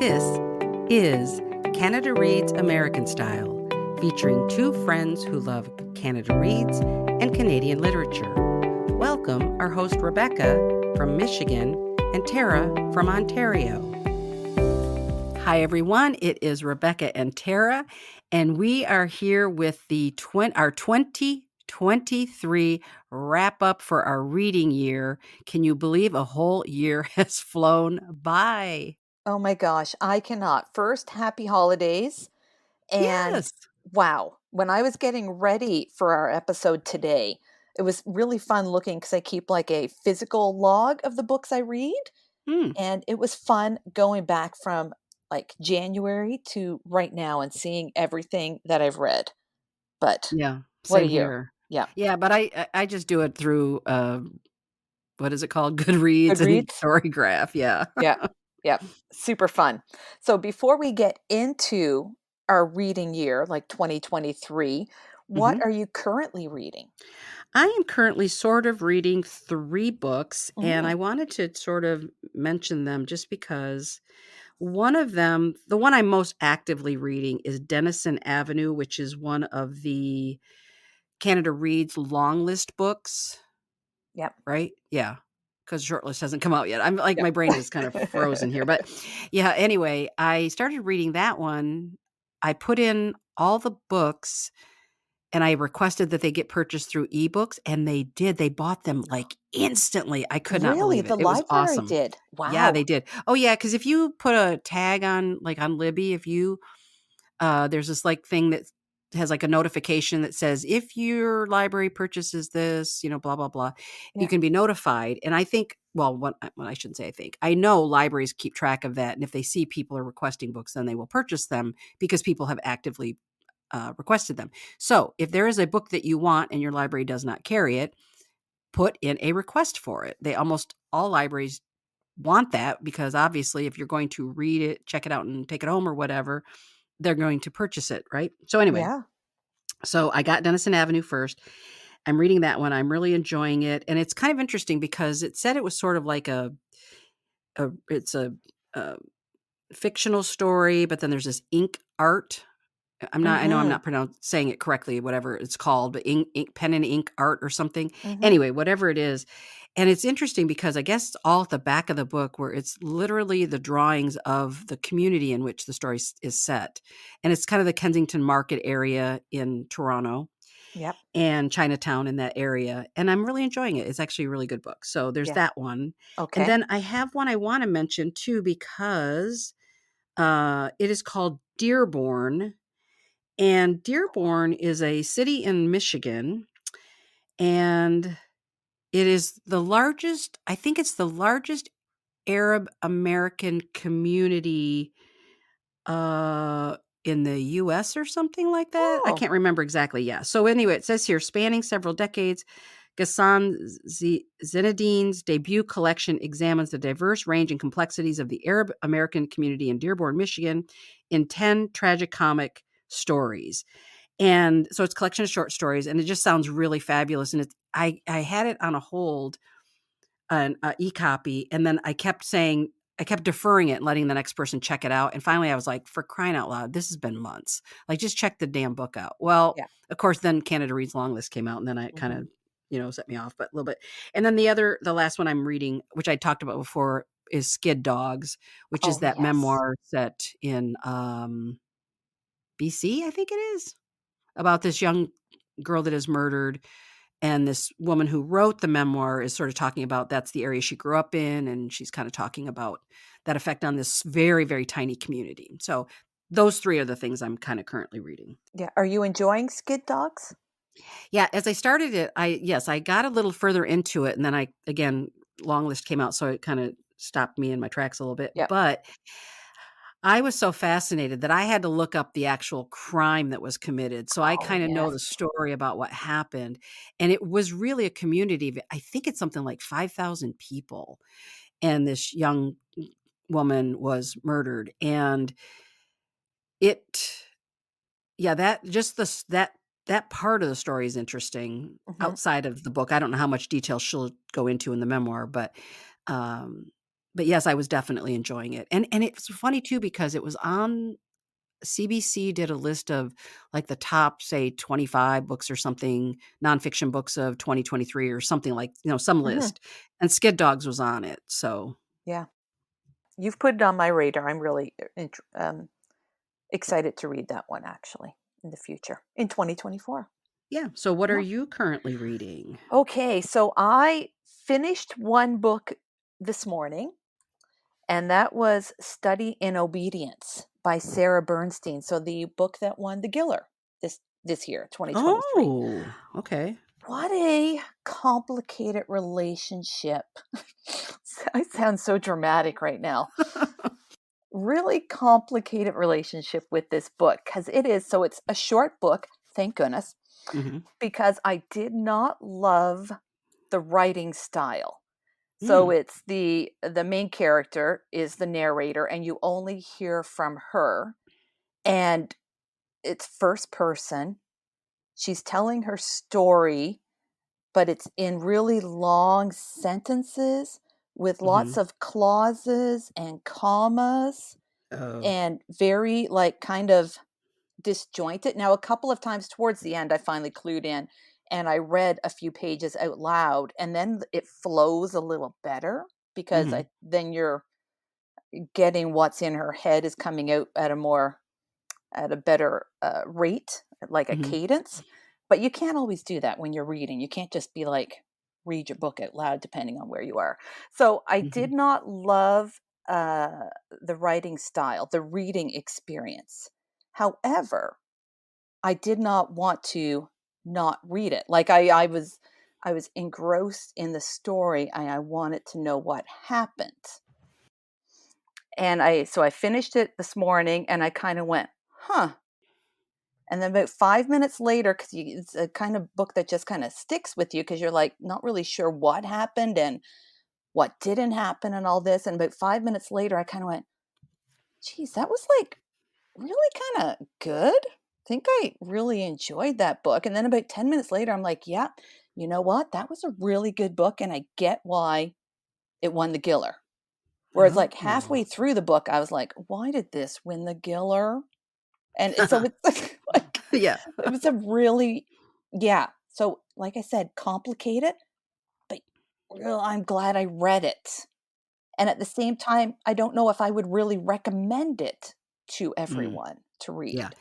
This is Canada Reads American Style, featuring two friends who love Canada Reads and Canadian literature. Welcome our host Rebecca from Michigan and Tara from Ontario. Hi everyone, it is Rebecca and Tara, and we are here with our 2023 wrap up for our reading year. Can you believe a whole year has flown by? Oh my gosh, I cannot. First, happy holidays. And Yes. wow, when I was getting ready for our episode today, it was really fun looking because I keep like a physical log of the books I read. Hmm. And it was fun going back from like January to right now and seeing everything that I've read. But Yeah, what a same year. here. Yeah. Yeah, but I just do it through, what is it called? Goodreads and Goodreads. Storygraph, yeah. Yeah. Yeah. Super fun. So before we get into our reading year, like 2023, what Mhm. are you currently reading? I am currently sort of reading 3 books, and Mm, I wanted to sort of mention them just because one of them the one I'm most actively reading is Denison Avenue, which is one of the Canada Reads long list books. yep. Right? Yeah, because shortlist hasn't come out yet. I'm like, Yep. my brain is kind of frozen here, but yeah, anyway, I started reading that one. I put in all the books and I requested that they get purchased through ebooks, and they did. They bought them, like, instantly. I could not Really? believe it. The It was library awesome. did? Yeah, Wow. they did. Oh, yeah, because if you put a tag on, like, on Libby, if you there's this, like, thing that has, like, a notification that says, "If your library purchases this, blah, blah, blah," you Yeah. can be notified, and I think well, I shouldn't say I think. I know libraries keep track of that, and if they see people are requesting books, then they will purchase them because people have actively, requested them. So, if there is a book that you want and your library does not carry it, put in a request for it. They almost all libraries want that because, obviously, if you're going to read it, check it out, and take it home or whatever, they're going to purchase it, right? So anyway, Yeah. so I got Denison Avenue first. I'm reading that one. I'm really enjoying it, and it's kind of interesting because it said it was sort of like a fictional story, but then there's this ink art. I know I'm Mhm. not saying it correctly, whatever it's called, but ink pen and ink art or something. Mhm. Anyway, whatever it is. And it's interesting because I guess it's all at the back of the book where it's literally the drawings of the community in which the story is set. And it's kind of the Kensington Market area in Toronto Yep. and Chinatown in that area. And I'm really enjoying it. It's actually a really good book. So there's Yeah. that one. And Okay. then I have one I want to mention too because it is called Dearborn, and Dearborn is a city in Michigan, and it is I think it's the largest Arab American community in the US or something like that. I Oh. can't remember exactly. Yeah. So anyway, it says here spanning several decades, Ghassan Zeyneddine's debut collection examines the diverse range and complexities of the Arab American community in Dearborn, Michigan, in 10 tragicomic stories. And so it's a collection of short stories, and it just sounds really fabulous. And I had it on a hold, an e-copy, and then I kept deferring it and letting the next person check it out. And finally, I was like, for crying out loud, this has been months. Like, just check the damn book out. Well, Yeah. of course, then Canada Reads Long List came out, and then it kind Mhm. of, set me off, but a little bit. And then the last one I'm reading, which I talked about before, is Skid Dogs, which is Oh, that yes. memoir set in BC, I think it is, about this young girl that is murdered, and this woman who wrote the memoir is sort of talking about that's the area she grew up in, and she's kind of talking about that effect on this very, very tiny community. So those 3 are the things I'm kind of currently reading. Yeah. Are you enjoying Skid Dogs? Yeah, as I started it, I got a little further into it, and then again, long list came out, so it kind of stopped me in my tracks a little bit, Yep. but I was so fascinated that I had to look up the actual crime that was committed, so I Oh, kinda know yes. the story about what happened, and it was really a community of I think it's something like 5,000 people, and this young woman was murdered, and it yeah, that just that part of the story is interesting Mhm. outside of the book. I don't know how much detail she'll go into in the memoir, but, um but yes, I was definitely enjoying it. And it's funny too because it was on CBC did a list of like the top, say, 25 books or something, nonfiction books of 2023 or something like, some Mhm. list. And Skid Dogs was on it. So, Yeah. You've put it on my radar. I'm really excited to read that one actually in the future in 2024. yeah. So, what are Yeah. you currently reading? Okay, so I finished one book this morning, and that was Study in Obedience by Sarah Bernstein. So the book that won the Giller this year, 2023. Oh, okay. What a complicated relationship. I sound so dramatic right now. Really complicated relationship with this book because it's a short book, thank goodness, hmm because I did not love the writing style. So Mm, it's the main character is the narrator and you only hear from her, and it's first person. She's telling her story, but it's in really long sentences with lots hmm of clauses and commas Oh. and very like kind of disjointed. Now, a couple of times towards the end, I finally clued in and I read a few pages out loud, and then it flows a little better because hmm then you're getting what's in her head is coming out at a better rate, like a hmm cadence. But you can't always do that when you're reading. You can't just be like, read your book out loud, depending on where you are. So I hmm did not love uh, the writing style, the reading experience. However, I did not want to not read it. Like I was engrossed in the story and I wanted to know what happened. And I finished it this morning and I kind of went, "Huh." And then about 5 minutes later, cuz it's a kind of book that just kind of sticks with you because you're like not really sure what happened and what didn't happen and all this, and about 5 minutes later I kind of went, "Geez, that was like really kind of good. I think I really enjoyed that book." And then about 10 minutes later, I'm like, yeah, you know what? That was a really good book. And I get why it won the Giller. Whereas, like Oh. halfway through the book, I was like, why did this win the Giller? And so it's like, Yeah. it was a really, yeah. So, like I said, complicated, but I'm glad I read it. And at the same time, I don't know if I would really recommend it to Mm, everyone to yeah. read,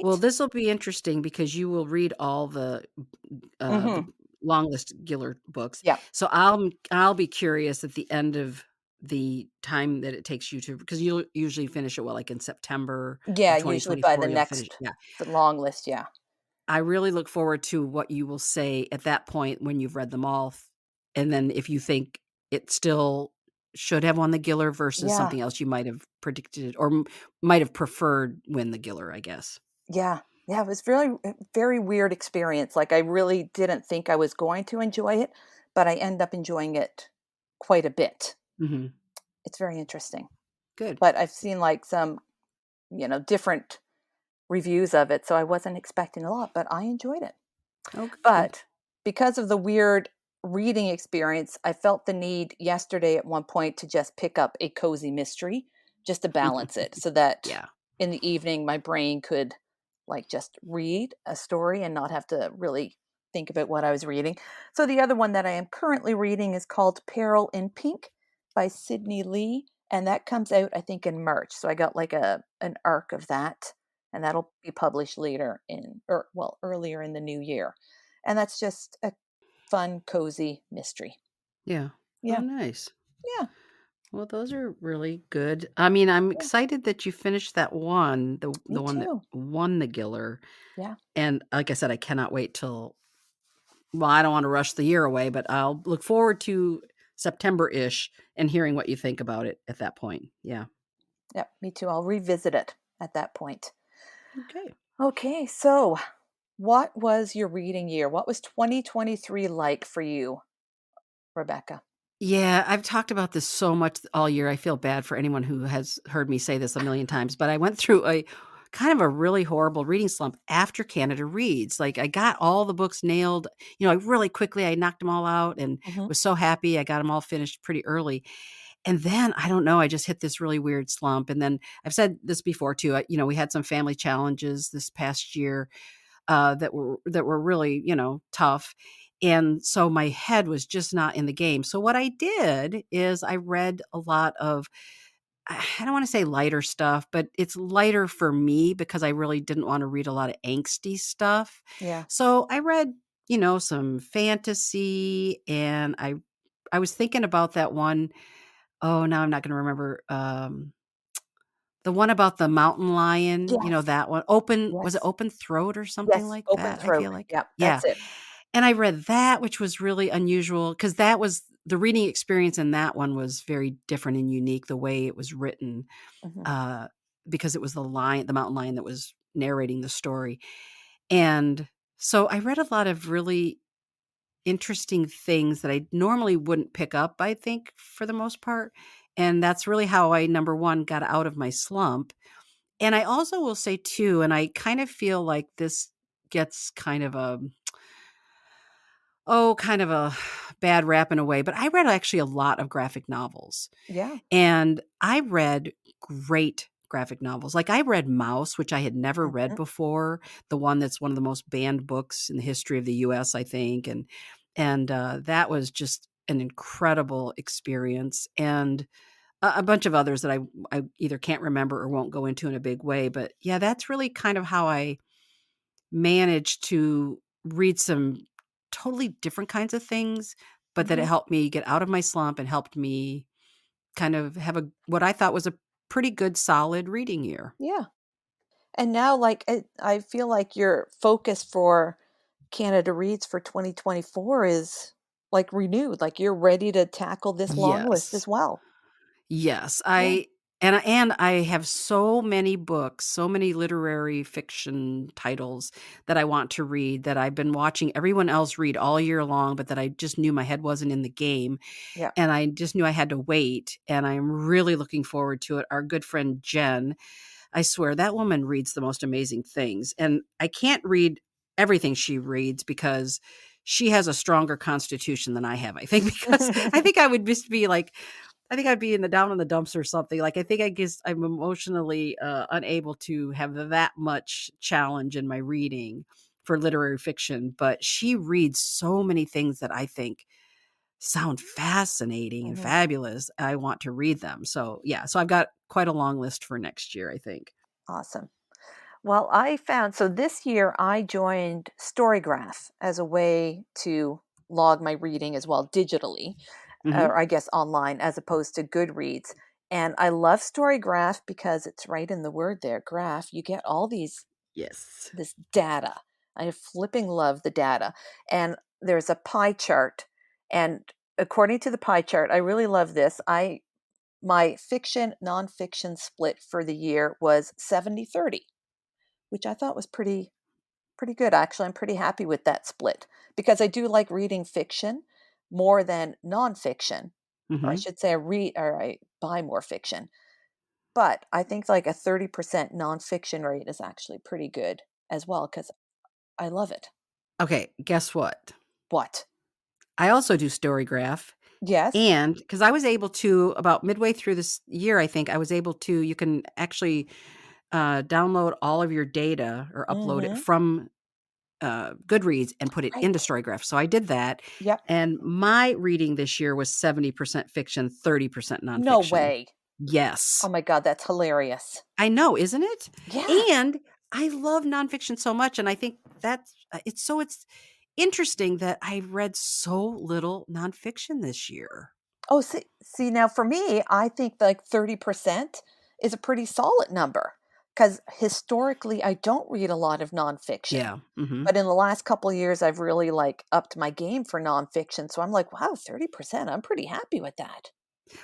Well, right? this will be interesting because you will read all the Mhm. long list Giller books. Yeah. So I'll be curious at the end of the time that it takes you to, because you'll usually finish it, well, like in September Yeah, of usually by 2024, you'll finish. Yeah. the long list, yeah. I really look forward to what you will say at that point when you've read them all. And then if you think it still should have won the Giller versus Yeah, something else you might have predicted or might have preferred win the Giller, I guess. yeah, yeah, it was really very weird experience, like, I really didn't think I was going to enjoy it, but I end up enjoying it quite a bit. Mhm. It's very interesting, Good. but I've seen, like, some, different reviews of it, so I wasn't expecting a lot, but I enjoyed it. Oh, good. But because of the weird reading experience, I felt the need yesterday at one point to just pick up a cozy mystery just to balance it so that Yeah. in the evening my brain could like just read a story and not have to really think about what I was reading. So the other one that I am currently reading is called Peril in Pink by Sydney Leigh, and that comes out I think in March. So I got like a an arc of that, and that'll be published later in or well earlier in the new year. And that's just a fun, cozy mystery. Yeah. Oh, Yeah. nice. Yeah. Well, those are really good. I mean, I'm Yeah. excited that you finished that one, Me the one that too. won the Giller. Yeah. And like I said, I cannot wait till, well, I don't want to rush the year away, but I'll look forward to September-ish and hearing what you think about it at that point. Yeah. Yeah. Me too. I'll revisit it at that point. Okay. Okay. So, what was your reading year? What was 2023 like for you, Rebecca? Yeah, I've talked about this so much all year. I feel bad for anyone who has heard me say this a million times, but I went through a kind of a really horrible reading slump after Canada Reads. Like I got all the books nailed, really quickly. I knocked them all out and Hmm. was so happy. I got them all finished pretty early. And then, I don't know, I just hit this really weird slump, and then I've said this before too, we had some family challenges this past year, that were really, tough, and so my head was just not in the game. So what I did is I read a lot of, I don't wanna say lighter stuff, but it's lighter for me because I really didn't wanna read a lot of angsty stuff. Yeah. So I read, some fantasy, and I was thinking about that one. Oh, now I'm not gonna remember, the one about the mountain lion, Yes. that one. Was it Yes. Open Throat or something Yes. like Open that, I feel throat. like? Yep. Yeah, That's it. and I read that, which was really unusual because that was the reading experience in that one was very different and unique the way it was written, Mhm. uh, because it was the mountain lion that was narrating the story, and so I read a lot of really interesting things that I normally wouldn't pick up, I think, for the most part, and that's really how I, number 1, got out of my slump. And I also will say too, and I kind of feel like this gets kind of a bad rap in a way, but I read actually a lot of graphic novels. Yeah. And I read great graphic novels. Like I read Mouse, which I had never read Mhm. before, the one that's one of the most banned books in the history of the US, I think. And that was just an incredible experience. And a bunch of others that I either can't remember or won't go into in a big way. But yeah, that's really kind of how I managed to read some totally different kinds of things, but that it Mhm. helped me get out of my slump and helped me kind of have a what I thought was a pretty good solid reading year. Yeah. And now, like, I feel like your focus for Canada Reads for 2024 is, like, renewed, like, you're ready to tackle this long list Yes. as well. Yes, Yeah. I have so many books, so many literary fiction titles that I want to read that I've been watching everyone else read all year long, but that I just knew my head wasn't in the game, Yeah. and I just knew I had to wait, and I'm really looking forward to it. Our good friend Jen, I swear that woman reads the most amazing things, and I can't read everything she reads because she has a stronger constitution than I have, I think, because I think I would just be like I think I'd be in the down in the dumps or something. Like, I think I guess I'm emotionally, unable to have that much challenge in my reading for literary fiction, but she reads so many things that I think sound fascinating and Mhm. fabulous. I want to read them. So, yeah, so I've got quite a long list for next year, I think. Awesome. Well, I found so this year I joined Storygraph as a way to log my reading as well digitally, Mhm. or I guess online as opposed to Goodreads. And I love Storygraph because it's right in the word there, graph. You get all Yes. this data. I flipping love the data. And there's a pie chart. And according to the pie chart, I really love this. I My fiction nonfiction split for the year was 70-30, which I thought was pretty good. Actually, I'm pretty happy with that split because I do like reading fiction more than nonfiction, or I Mhm. should say I buy more fiction. But I think like a 30% nonfiction rate is actually pretty good as well because I love it. Okay, guess what? What? I also do Storygraph, Yes. and because I was able to about midway through this year, I think I was able to you can actually, download all of your data or upload it Mm-hmm. from Goodreads and put it Right. into Storygraph. So I did that, Yep. and my reading this year was 70% fiction, 30% No nonfiction. way. Oh Yes. my God, that's hilarious. I know, isn't it? Yeah. And I love nonfiction so much, and I think that's it's interesting that I read so little nonfiction this year. Oh, see, now for me, I think like 30% is a pretty solid number because historically, I don't read a lot of nonfiction. Yeah, mhm. But in the last couple of years, I've really like upped my game for nonfiction. So I'm like, wow, 30%. I'm pretty happy with that.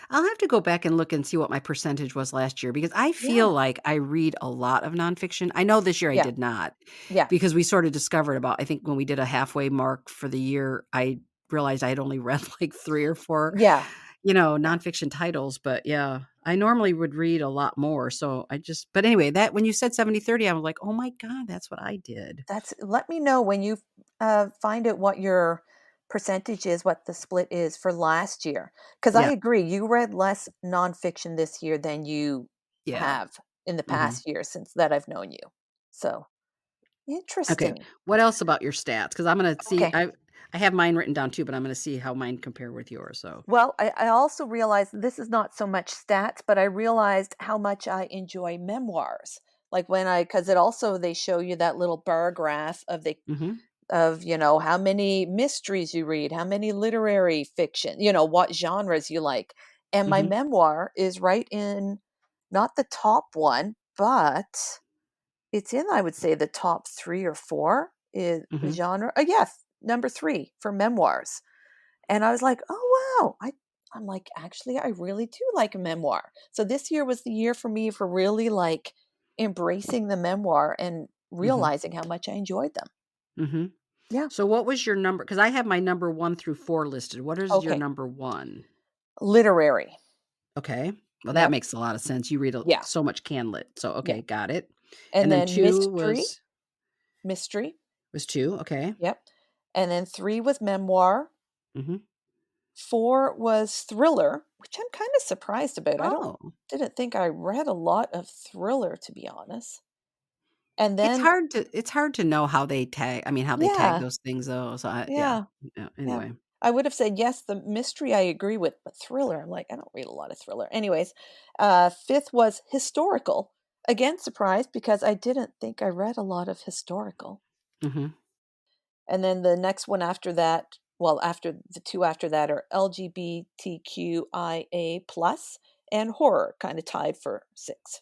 I'll have to go back and look and see what my percentage was last year because I Yeah. feel like I read a lot of nonfiction. I know this year I Yeah. did not Yeah. because we sort of discovered about I think when we did a halfway mark for the year, I realized I had only read like 3 or 4, Yeah. Yeah. nonfiction titles, but yeah, I normally would read a lot more, so I just but anyway, that when you said 70-30, I was like, "Oh my god, that's what I did." Let me know when you find out what your percentage is, what the split is for last year. Because I Yeah. agree, you read less nonfiction this year than you Yeah. have in the Mhm. past year since that I've known you. So, Okay. interesting. What else about your stats? Because I'm gonna see. Okay. I have mine written down too, but I'm gonna see how mine compare with yours. So. Well, I also realized this is not so much stats, but I realized how much I enjoy memoirs. Like when because it also, they show you that little bar graph Mhm. of, how many mysteries you read, how many literary fiction, what genres you like. And my Mhm. memoir is right in, not the top one, but it's in, I would say, the top 3 or 4 is Mhm. genre. Yes, number 3 for memoirs. And I was like, "Oh, wow." I'm like, "Actually, I really do like a memoir." So this year was the year for me for really, like, embracing the memoir and Mhm. realizing how much I enjoyed them. Mhm. Yeah. So what was your number? Because I have my number 1 through 4 listed. What is your Okay. number 1? Literary. Okay. Well, that Yep. makes a lot of sense. You read Yeah. so much Canlit. So, Yeah. okay, got it. And And then then 2 mystery. Mystery. was 2, okay. Yep. And then 3 was memoir. Mhm. 4 was thriller, which I'm kinda surprised about. I don't Oh. didn't think I read a lot of thriller, to be honest. And then It's hard to know how they tag I mean, how they tag yeah. those things though, so yeah. Yeah. Yeah, Yeah. anyway. I would have said yes, the mystery I agree with, but thriller, I'm like, I don't read a lot of thriller. Anyways, 5th was historical. Again, surprised because I didn't think I read a lot of historical. Mhm. And then the next one after that, well, after the 2 after that are LGBTQIA plus and horror, kind of tied for 6.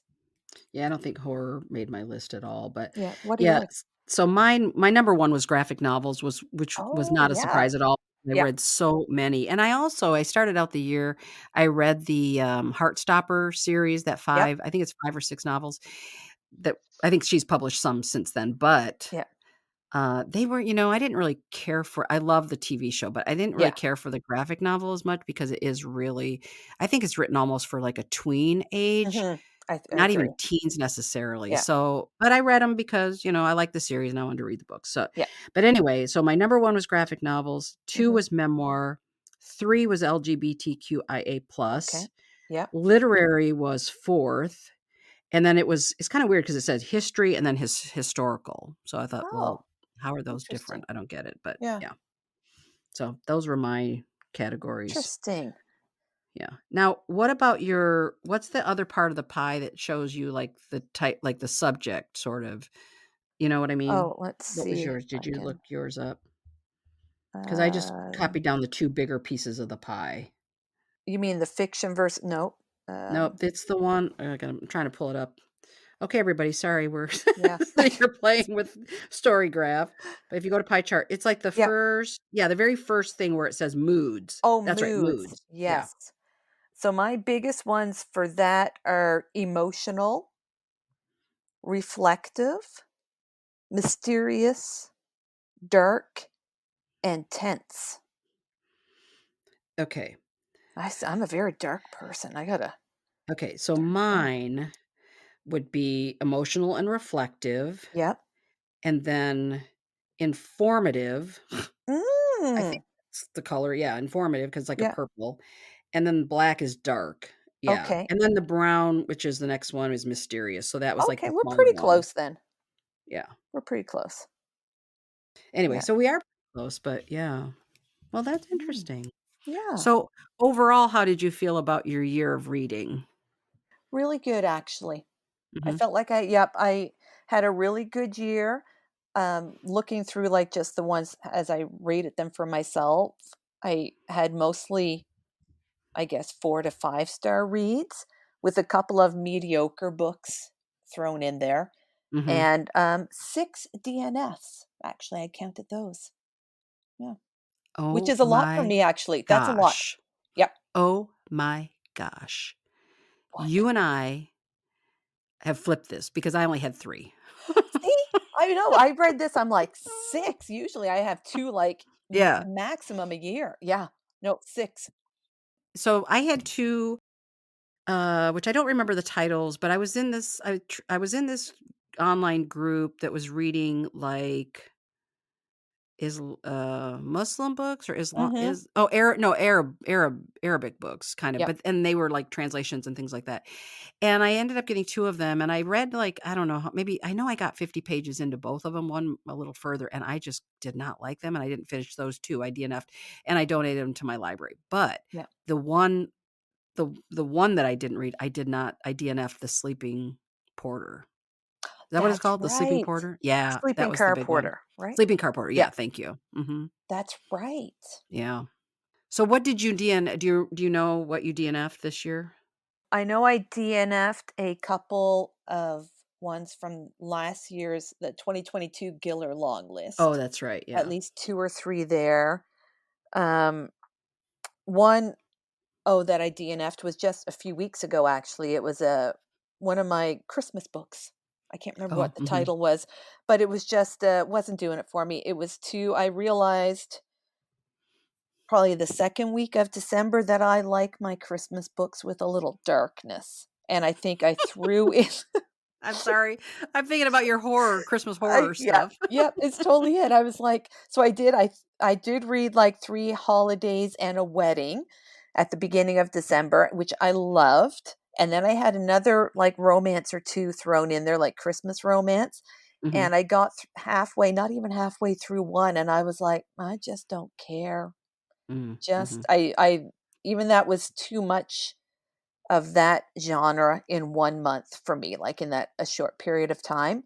Yeah, I don't think horror made my list at all, but Yeah. What do you yeah, like? so my number 1 was graphic novels, which was Oh, not a yeah. surprise at all. I Yeah. read so many, and I started out the year, I read the, Heartstopper series, that Yep. 5 I think it's 5 or 6 novels that I think she's published some since then, but Yeah. they were I didn't really care for I love the TV show, but I didn't really Yeah. care for the graphic novel as much because it is really I think it's written almost for, like, a tween age, Hmm. I not agree. even teens necessarily, Yeah. so but I read them because, I like the series and I wanted to read the book, so Yeah. but anyway, so my number 1 was graphic novels, 2 Hmm. was memoir, 3 was LGBTQIA+, Okay. Yeah. literary was 4th, and then it's kinda weird because it says history and then historical, so I thought, "Well, Oh, how are those different? interesting. I don't get it," but Yeah. yeah. So those were my categories. Interesting. Yeah. Now, what's the other part of the pie that shows you, like, the type like, the subject sort of, you know what I mean? Oh, let's What was see if yours? I Did you look can. yours up? Because I just Uh, copied down the 2 bigger pieces of the pie. you mean the fiction verse? No. Nope, it's the one I'm trying to pull it up. Okay, everybody, sorry, we're Yeah. you're playing with story graph, but if you go to pie chart, it's like Yeah. the very first thing where it says moods. Oh, That's right, moods. moods. Yeah. Yes. So my biggest ones for that are emotional, reflective, mysterious, dark, and tense. Okay. I'm a very dark person. I gotta Okay, so dark. Yeah. mine would be emotional and reflective, Yep. and then informative. I think Mm. that's the color, yeah, informative because it's like a Yeah. purple, and then black is dark, yeah, Okay. and then the brown, which is the next one, is mysterious, so that was like Okay. the We're smaller pretty one, close then. yeah. We're pretty close. Anyway, Yeah. so we are close, but yeah. Well, that's Mm. interesting. Yeah. So, overall, how did you feel about your year of reading? Really good, actually. I Mhm, felt like I had a really good year. Looking through like just the ones as I rated them for myself, I had mostly, I guess, 4 to 5 star reads with a couple of mediocre books thrown in there, mhm. and 6 DNFs. Actually, I counted those. Yeah, which Oh is a lot for my me. Actually, that's a lot. gosh. Yep. Oh my gosh. What? You and I have flipped this because I only had 3. See? I know, I read this, I'm like, 6? Usually, I have 2, like, Yeah. maximum a year. Yeah. No, 6. So I had 2, which I don't remember the titles, but I was in this online group that was reading, like Muslim books or Islam Mhm. is Arabic books kind of, Yep. but and they were like translations and things like that. And I ended up getting 2 of them, and I read, like, I don't know, maybe I know I got 50 pages into both of them, one a little further, and I just did not like them, and I didn't finish those 2. I DNF'd, and I donated them to my library. But Yep. the one the one that I didn't read, I DNF'd The Sleeping Porter. Is that what it's That's called? The Sleeping right. Porter? Yeah, that Sleeping was the car big one. porter, right? Sleeping Car Porter, yeah, Yep. thank you. Mhm, That's right. yeah. So what did you DN do you know what you DNF'd this year? I know I DNF'd a couple of ones from last year's the 2022 Giller long Oh, list. that's right, At yeah. least 2 or 3 there. Um, one that I DNF'd was just a few weeks ago, actually. It was one of my Christmas books. I can't remember Oh, what the mhm. title was, but it was just wasn't doing it for me. It was too I realized probably the 2nd week of December that I like my Christmas books with a little darkness, and I think I threw in I'm sorry. I'm thinking about your Christmas horror yeah, stuff. yep, it's totally it. I was like so I did read, like, 3 holidays and a wedding at the beginning of December, which I loved, and then I had another, like, romance or 2 thrown in there, like Christmas romance, Mhm. and I got halfway not even halfway through one, and I was like, "I just don't care." Mm, Just mhm. I even that was too much of that genre in 1 month for me, like, in that a short period of time,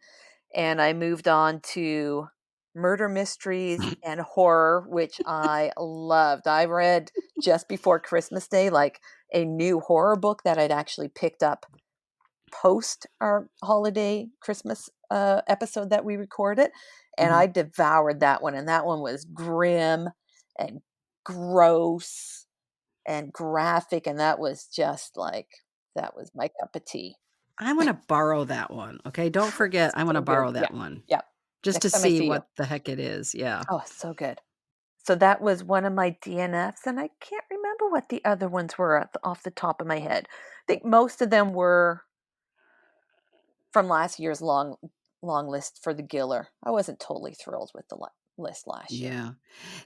and I moved on to murder mysteries and horror, which I loved. I read just before Christmas Day, like, a new horror book that I'd actually picked up post our holiday Christmas, episode that we recorded, and Mhm. I devoured that one, and that one was grim and gross and graphic, and that was just like that was my cup of tea. I wanna borrow that one, okay? Don't forget, I wanna So good. borrow Yeah. that one Yeah. just to Next time I see see you. what the heck it is, yeah. Oh, so good. So that was one of my DNFs, and I can't remember what the other ones were off the top of my head. I think most of them were from last year's long list for the Giller. I wasn't totally thrilled with the list last year. Yeah.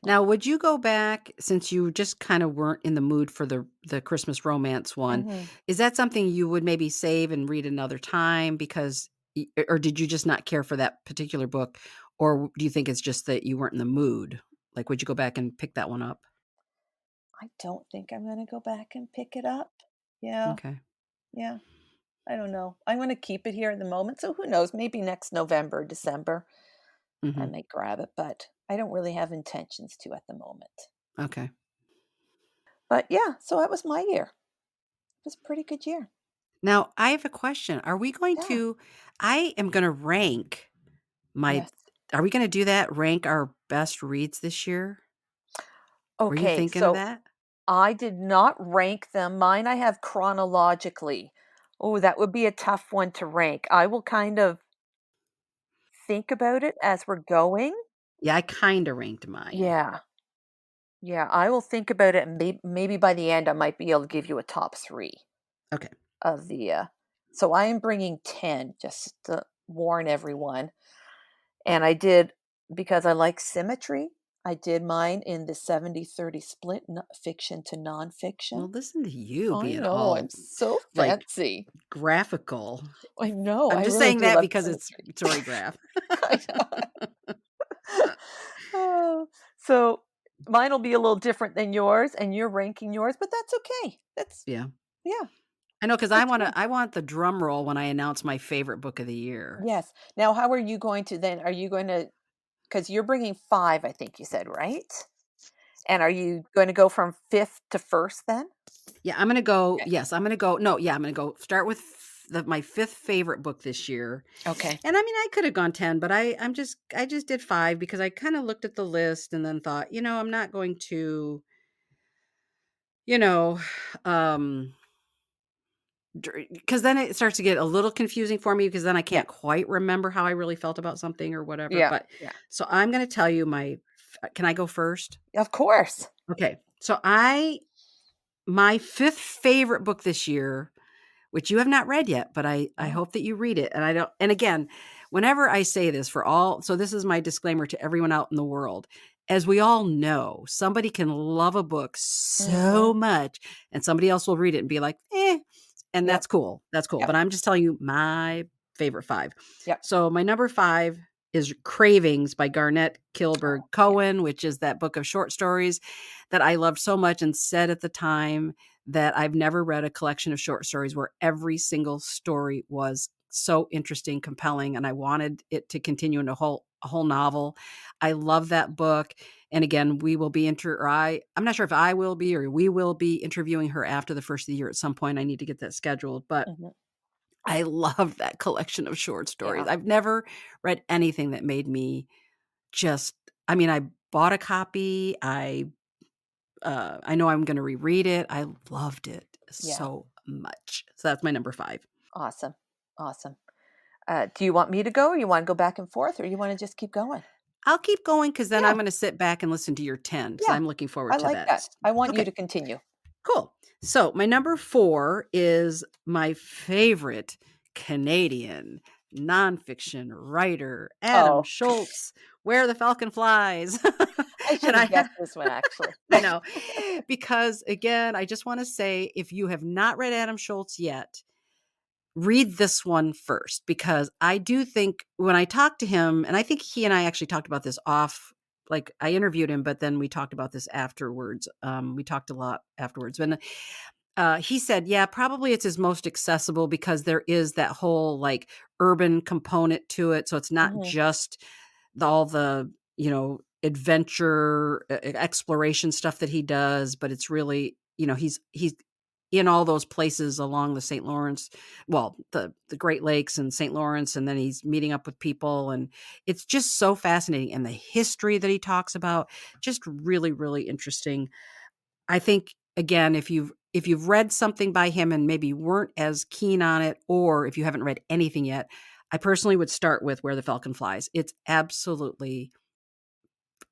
No. Now, would you go back since you just kinda weren't in the mood for the Christmas romance one, Mhm. is that something you would maybe save and read another time because or did you just not care for that particular book, or do you think it's just that you weren't in the mood? Like, would you go back and pick that one up? I don't think I'm gonna go back and pick it up. Yeah, Okay. yeah. I don't know. I'm gonna keep it here at the moment, so who knows? Maybe next November, December, I Mhm. might grab it, but I don't really have intentions to at the moment. Okay. But yeah, so that was my year. It was a pretty good year. Now, I have a question. Yeah. I am gonna rank my Yes. are we gonna do that? Rank our best reads this year? Were you Okay, thinking of so that? I did not rank them. Mine I have chronologically. Oh, that would be a tough one to rank. I will kind of think about it as we're going. Yeah, I kinda ranked mine. Yeah. Yeah, I will think about it and maybe by the end I might be able to give you a top 3 Okay. of the so I am bringing 10 just to warn everyone. And I did because I like symmetry. I did mine in the 70-30 split, fiction to nonfiction. Well, listen to you I being know, I'm all, so like, fancy. graphical. I know, I'm I just really saying do that love because it's symmetry. storygraph. I know. Oh, so mine'll be a little different than yours, and you're ranking yours, but that's okay. That's Yeah. yeah, I know, because that's fine. I want the drum roll when I announce my favorite book of the year. Yes. Now, how are you going to then? Are you going to? Because you're bringing 5, I think you said, right? And are you going to go from fifth to first then? Yeah, I'm gonna go Okay. yes, I'm gonna go no, yeah, I'm gonna go start with my 5th favorite book this year. Okay. And I mean, I could have gone 10, but I just did 5 because I kinda looked at the list and then thought, I'm not going to, you know, um because then it starts to get a little confusing for me because then I Yeah. can't quite remember how I really felt about something or whatever, Yeah. but Yeah. so I'm gonna tell you can I go first? Of course. Okay. So my 5th favorite book this year, which you have not read yet, but I Oh, hope that you read it, and I don't and again, whenever I say this so this is my disclaimer to everyone out in the world. As we all know, somebody can love a book so Mhm. much and somebody else will read it and be like, and Yep. that's cool. That's cool. Yep. But I'm just telling you my favorite 5. Yep. So my number 5 is Cravings by Garnett, Kilberg, Oh, yeah. Cohen, which is that book of short stories that I loved so much and said at the time that I've never read a collection of short stories where every single story was so interesting, compelling, and I wanted it to continue in a whole novel. I love that book. And again, we will be I'm not sure if I will be or we will be interviewing her after the first of the year at some point. I need to get that scheduled, but Mhm. I love that collection of short stories. Yeah. I've never read anything that made me just I bought a copy. I know I'm gonna reread it. I loved it Yeah. so much. So that's my number 5. Awesome. Awesome. Do you want me to go, or you wanna go back and forth, or you wanna just keep going? I'll keep going because then I'm Yeah. gonna sit back and listen to your 10 because Yeah. I'm looking I forward to like that. that. I want you Okay, to continue. cool. So my number 4 is my favorite Canadian nonfiction writer, Adam Oh, Shoalts, Where the Falcon Flies. I should And have guessed this one, actually. I know, because again, I just wanna say, if you have not read Adam Shoalts yet, read this one first, because I do think when I talked to him, and I think he and I actually talked about this like I interviewed him, but then we talked about this afterwards. We talked a lot afterwards. And he said, yeah, probably it's his most accessible because there is that whole like urban component to it. So it's not Mhm. just all the, adventure exploration stuff that he does, but it's really, he's in all those places along the St. Lawrence, well, the Great Lakes and St. Lawrence, and then he's meeting up with people, and it's just so fascinating. And the history that he talks about, just really, really interesting. I think again, if you've read something by him and maybe weren't as keen on it, or if you haven't read anything yet, I personally would start with Where the Falcon Flies. It's absolutely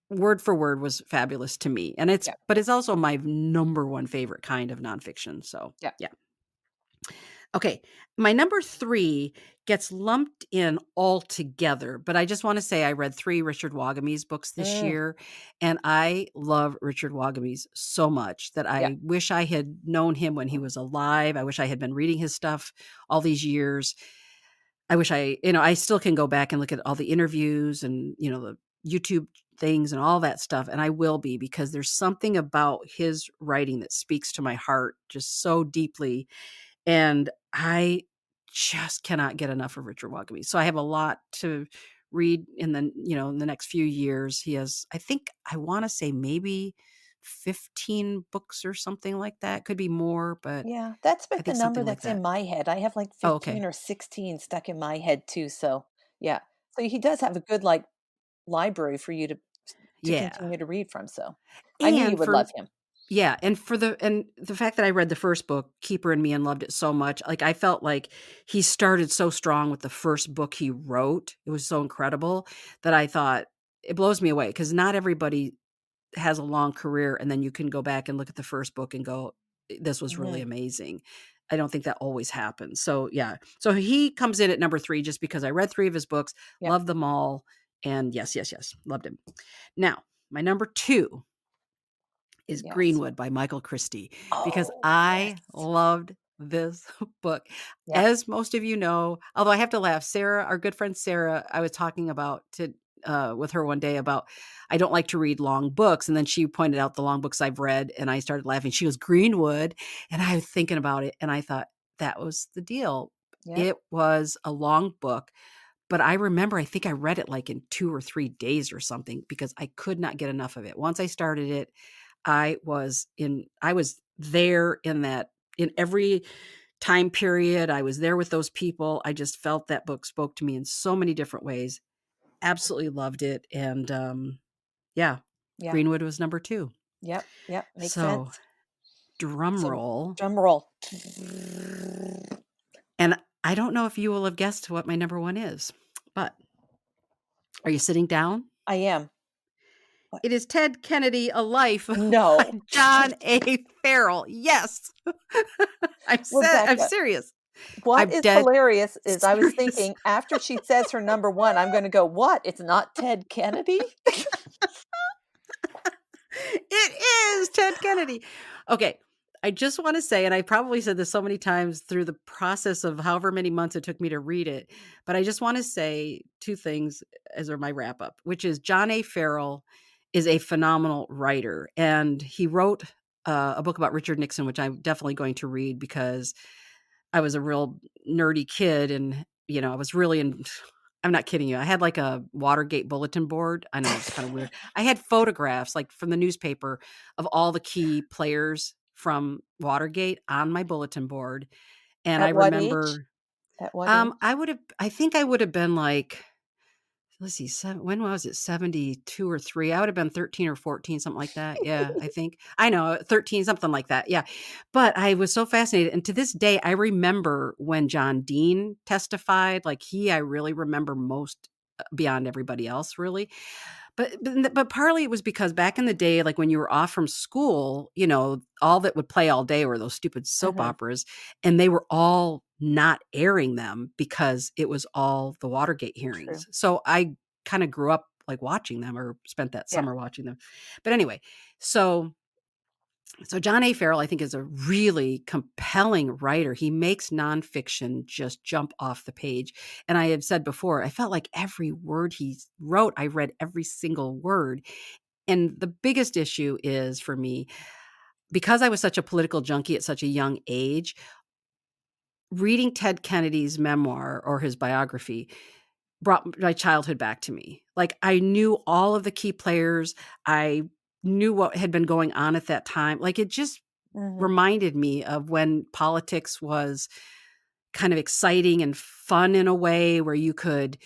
word for word was fabulous to me. And Yeah. but it's also my number one favorite kind of nonfiction. So Yeah. yeah. Okay. My number 3 gets lumped in all together, but I just want to say I read 3 Richard Wagamese books this Mm. year, and I love Richard Wagamese so much that Yeah. I wish I had known him when he was alive. I wish I had been reading his stuff all these years. I wish I still can go back and look at all the interviews and, the YouTube things and all that stuff. And I will be, because there's something about his writing that speaks to my heart just so deeply. And I just cannot get enough of Richard Wagamese. So I have a lot to read in the next few years. He has, I think, I want to say maybe 15 books or something like that. Could be more, but Yeah, that's I about the think number something like that's in that. my head. I have, like, Oh, 15 okay. or 16 stuck in my head too, so, yeah. So he does have a good, like, library for you to Yeah. continue to read from, so I knew you And would for love him. Yeah, and the fact that I read the first book, Keeper and Me, and loved it so much, like, I felt like he started so strong with the first book he wrote. It was so incredible that I thought it blows me away, because not everybody has a long career, and then you can go back and look at the first book and go, "This was really Mhm. amazing." I don't think that always happens. So, yeah. So he comes in at number 3 just because I read 3 of his books, Yep. loved them all, and yes, yes, yes, loved him. Now, my number 2 is Yes. Greenwood by Michael Christie, because Oh, yes. I loved this book. Yep. As most of you know, although I have to laugh, Sarah, our good friend Sarah, I was talking about with her one day about I don't like to read long books, and then she pointed out the long books I've read, and I started laughing. She goes, Greenwood, and I was thinking about it, and I thought that was the deal. Yep. It was a long book, but I remember I think I read it like in 2 or 3 days or something, because I could not get enough of it. Once I started it, I was there in every time period. I was there with those people. I just felt that book spoke to me in so many different ways. Absolutely loved it. And yeah, Yeah. Greenwood was number 2. Yep. Yep. Makes So sense. drum So, roll. drum roll. And I don't know if you will have guessed what my number 1 is, but are you sitting down? I am. What? It is Ted Kennedy, A Life by No. John A. Farrell. Yes. I'm Rebecca, serious. What I'm is dead hilarious is I was serious. thinking after she says her number 1, I'm gonna go, "What? It's not Ted Kennedy?" It is Ted Kennedy. Okay. I just want to say, and I probably said this so many times through the process of however many months it took me to read it, but I just want to say two things as are my wrap up, which is John A. Farrell is a phenomenal writer. And he wrote a book about Richard Nixon, which I'm definitely going to read because I was a real nerdy kid and, I was really I'm not kidding you. I had like a Watergate bulletin board. I know it's kind of weird. I had photographs like from the newspaper of all the key players from Watergate on my bulletin board. And I At what age? remember At what age? I think I would have been like, let's see, when was it? 72 or 3. I would have been 13 or 14, something like that. Yeah, I think. I know, 13, something like that. Yeah. But I was so fascinated. And to this day, I remember when John Dean testified, like I really remember most beyond everybody else, really. But partly it was because back in the day, like when you were off from school, all that would play all day were those stupid soap Mhm. operas, and they were all not airing them because it was all the Watergate True. hearings. So I kind of grew up like watching them or spent that Yeah. summer watching them. But anyway, so John A. Farrell, I think, is a really compelling writer. He makes nonfiction just jump off the page. And I have said before, I felt like every word he wrote, I read every single word. And the biggest issue is for me, because I was such a political junkie at such a young age, reading Ted Kennedy's memoir or his biography brought my childhood back to me. Like I knew all of the key players. I knew what had been going on at that time. Like it just Mhm. reminded me of when politics was kind of exciting and fun in a way where you could,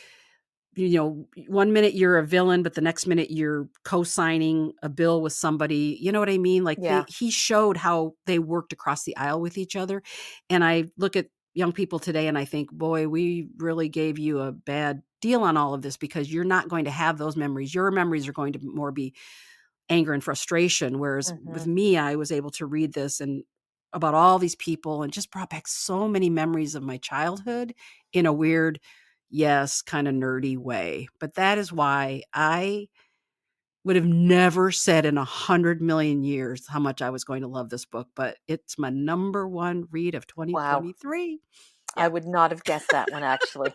one minute you're a villain, but the next minute you're co-signing a bill with somebody. You know what I mean? Like Yeah. he showed how they worked across the aisle with each other. And I look at young people today and I think, boy, we really gave you a bad deal on all of this because you're not going to have those memories. Your memories are going to more be anger and frustration. Whereas with Mhm. me, I was able to read this and about all these people and just brought back so many memories of my childhood in a weird, yes, kind of nerdy way. But that is why I would have never said in 100 million years how much I was going to love this book, but it's my number one read of Wow. 2023. I Yeah. would not have guessed that one actually.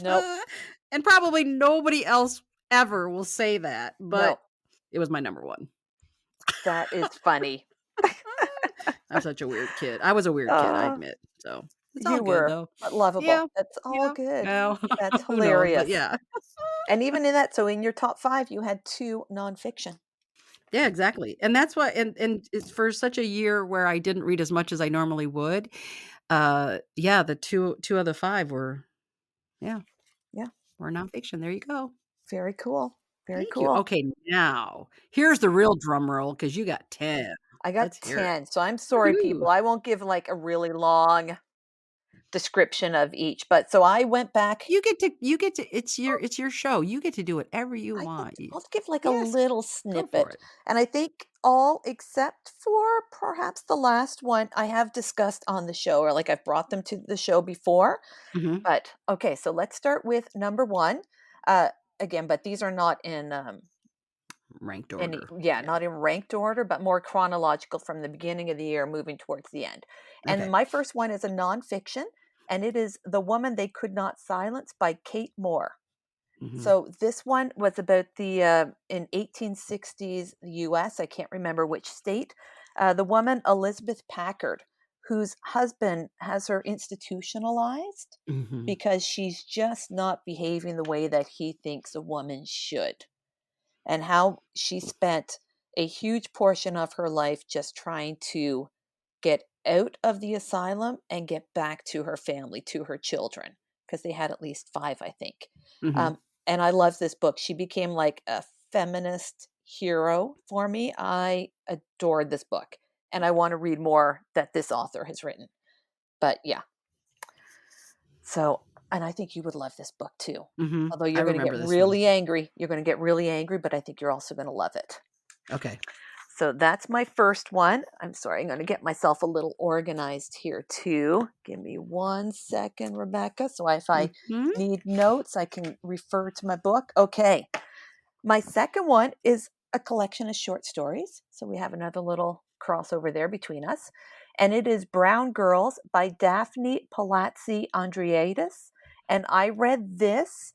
Nope. And probably nobody else ever will say that, but No. it was my number one. That is funny. I'm such a weird kid. I was a weird kid, I Uh, admit. So, it's all you good were, though. but lovable. Yeah. That's all Yeah. good. Well, That's who knows, but hilarious. yeah. And even in that, so in your top 5, you had 2 nonfiction. Yeah, exactly. And that's why and it's for such a year where I didn't read as much as I normally would. Yeah, the two of the 5 were yeah, Yeah, were nonfiction. There you go. very cool. Very Thank you. cool. Okay, now, here's the real drum roll because you got 10. I Let's got hear it. 10, so I'm sorry, Woohoo. people. I won't give, like, a really long description of each, but so I went back. You get to it's your show. You get to do whatever you want. I'll give, like, a Yes, little go for snippet, it. and I think all except for perhaps the last one I have discussed on the show, or, like, I've brought them to the show before. Mhm. But, okay, so let's start with number 1. Uh, Again, but these are not in, Ranked order. Yeah. not in ranked order, but more chronological from the beginning of the year moving towards the end. And Okay. my first one is a nonfiction, and it is The Woman They Could Not Silence by Kate Moore. Mhm. So this one was about the in 1860s U.S. I can't remember which state. The woman Elizabeth Packard, whose husband has her institutionalized Mhm. because she's just not behaving the way that he thinks a woman should, and how she spent a huge portion of her life just trying to get out of the asylum and get back to her family, to her children, because they had at least 5, I think. Mhm. Um, and I love this book. She became like a feminist hero for me. I adored this book, and I want to read more that this author has written. But yeah, so, and I think you would love this book too. Mhm. Although I you're going to get remember this one. really angry. You're going to get really angry, but I think you're also going to love it. Okay. So that's my first one. I'm sorry, I'm going to get myself a little organized here too. Give me 1 second, Rebecca. So if I Mhm. need notes, I can refer to my book. Okay. My second one is a collection of short stories. So we have another little crossover there between us. And it is Brown Girls by Daphne Palasi Andreades. And I read this.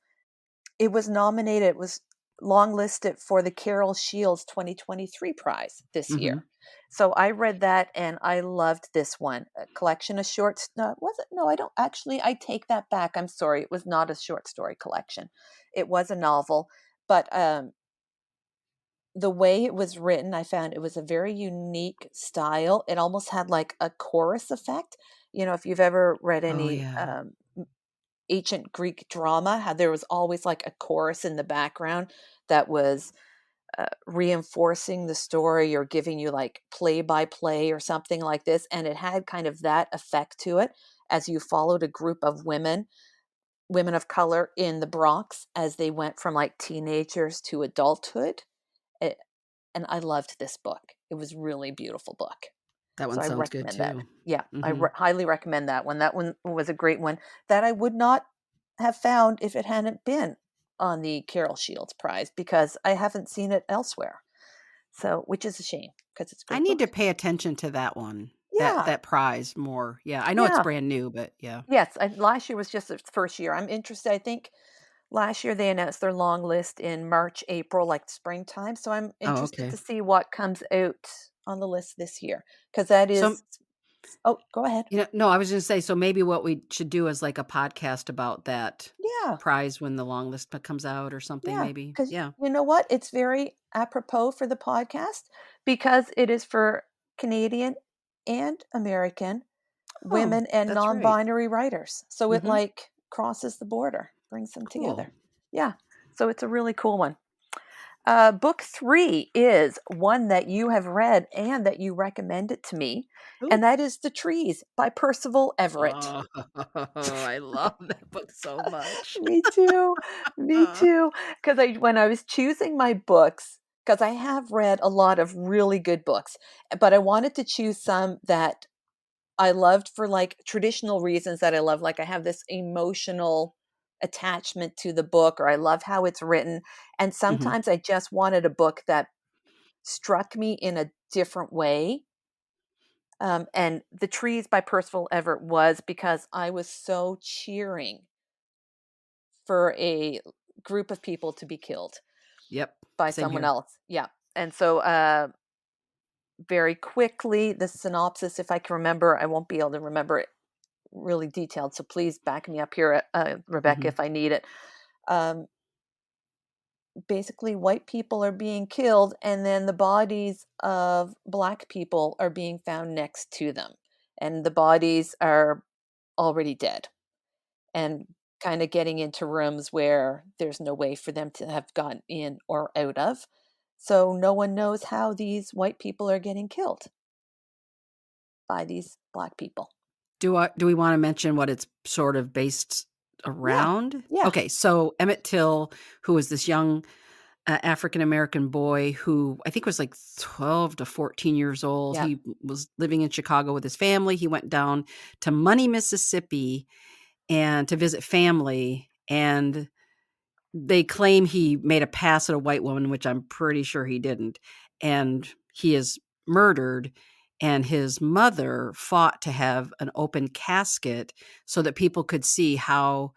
It was nominated, it was longlisted for the Carol Shields 2023 prize this Mhm. year. So I read that and I loved this one. A collection of shorts. No, was it? No, I don't actually. I take that back. I'm sorry. It was not a short story collection. It was a novel, but the way it was written, I found it was a very unique style. It almost had like a chorus effect. If you've ever read Oh, any yeah. ancient Greek drama, how there was always like a chorus in the background that was reinforcing the story or giving you like play by play or something like this. And it had kind of that effect to it as you followed a group of women of color in the Bronx as they went from like teenagers to adulthood. It, and I loved this book. It was really beautiful book. That one So I sounds good recommend that. too. Yeah, I Mhm. highly recommend that one. That one was a great one that I would not have found if it hadn't been on the Carol Shields Prize because I haven't seen it elsewhere. So, which is a shame because it's a I great need book. to pay attention to that one, that Yeah, that prize more. Yeah, I know it's yeah, brand new, but yeah. yes. Last year was just its first year. I'm interested. I think last year they announced their long list in March, April, like springtime. So I'm Oh, interested okay. to see what comes out on the list this year because that So, is. Oh, go ahead. no, I was gonna say, so maybe what we should do is like a podcast about that Yeah. prize when the long list comes out or something Yeah, maybe. because Yeah. you know what? It's very apropos for the podcast because it is for Canadian and American Oh, women and that's right. non-binary writers. So it Mhm. like crosses the border, brings them Cool. together. Yeah. So it's a really cool one. Book three is one that you have read and that you recommended to me, Ooh. and that is The Trees by Percival Everett. Oh, I love that book so much. Me too. Me too. Because when I was choosing my books, because I have read a lot of really good books, but I wanted to choose some that I loved for like traditional reasons that I love. Like I have this emotional attachment to the book, or I love how it's written. And Mhm. sometimes I just wanted a book that struck me in a different way. And The Trees by Percival Everett was because I was so cheering for a group of people to be killed Yep. by Same someone here. else. Yeah. And so, very quickly, the synopsis, if I can remember, I won't be able to remember it really detailed. So please back me up here, Rebecca, Mhm. if I need it. Um, Basically, white people are being killed, and then the bodies of black people are being found next to them. And the bodies are already dead. And kind of getting into rooms where there's no way for them to have gotten in or out of. So no one knows how these white people are getting killed by these black people. Do we wanna mention what it's sort of based Yeah. around? Yeah. Okay, so Emmett Till, who was this young, African American boy who I think was like 12 to 14 years old, Yeah. he was living in Chicago with his family, he went down to Money, Mississippi, and to visit family, and they claim he made a pass at a white woman, which I'm pretty sure he didn't, and he is murdered, and his mother fought to have an open casket so that people could see how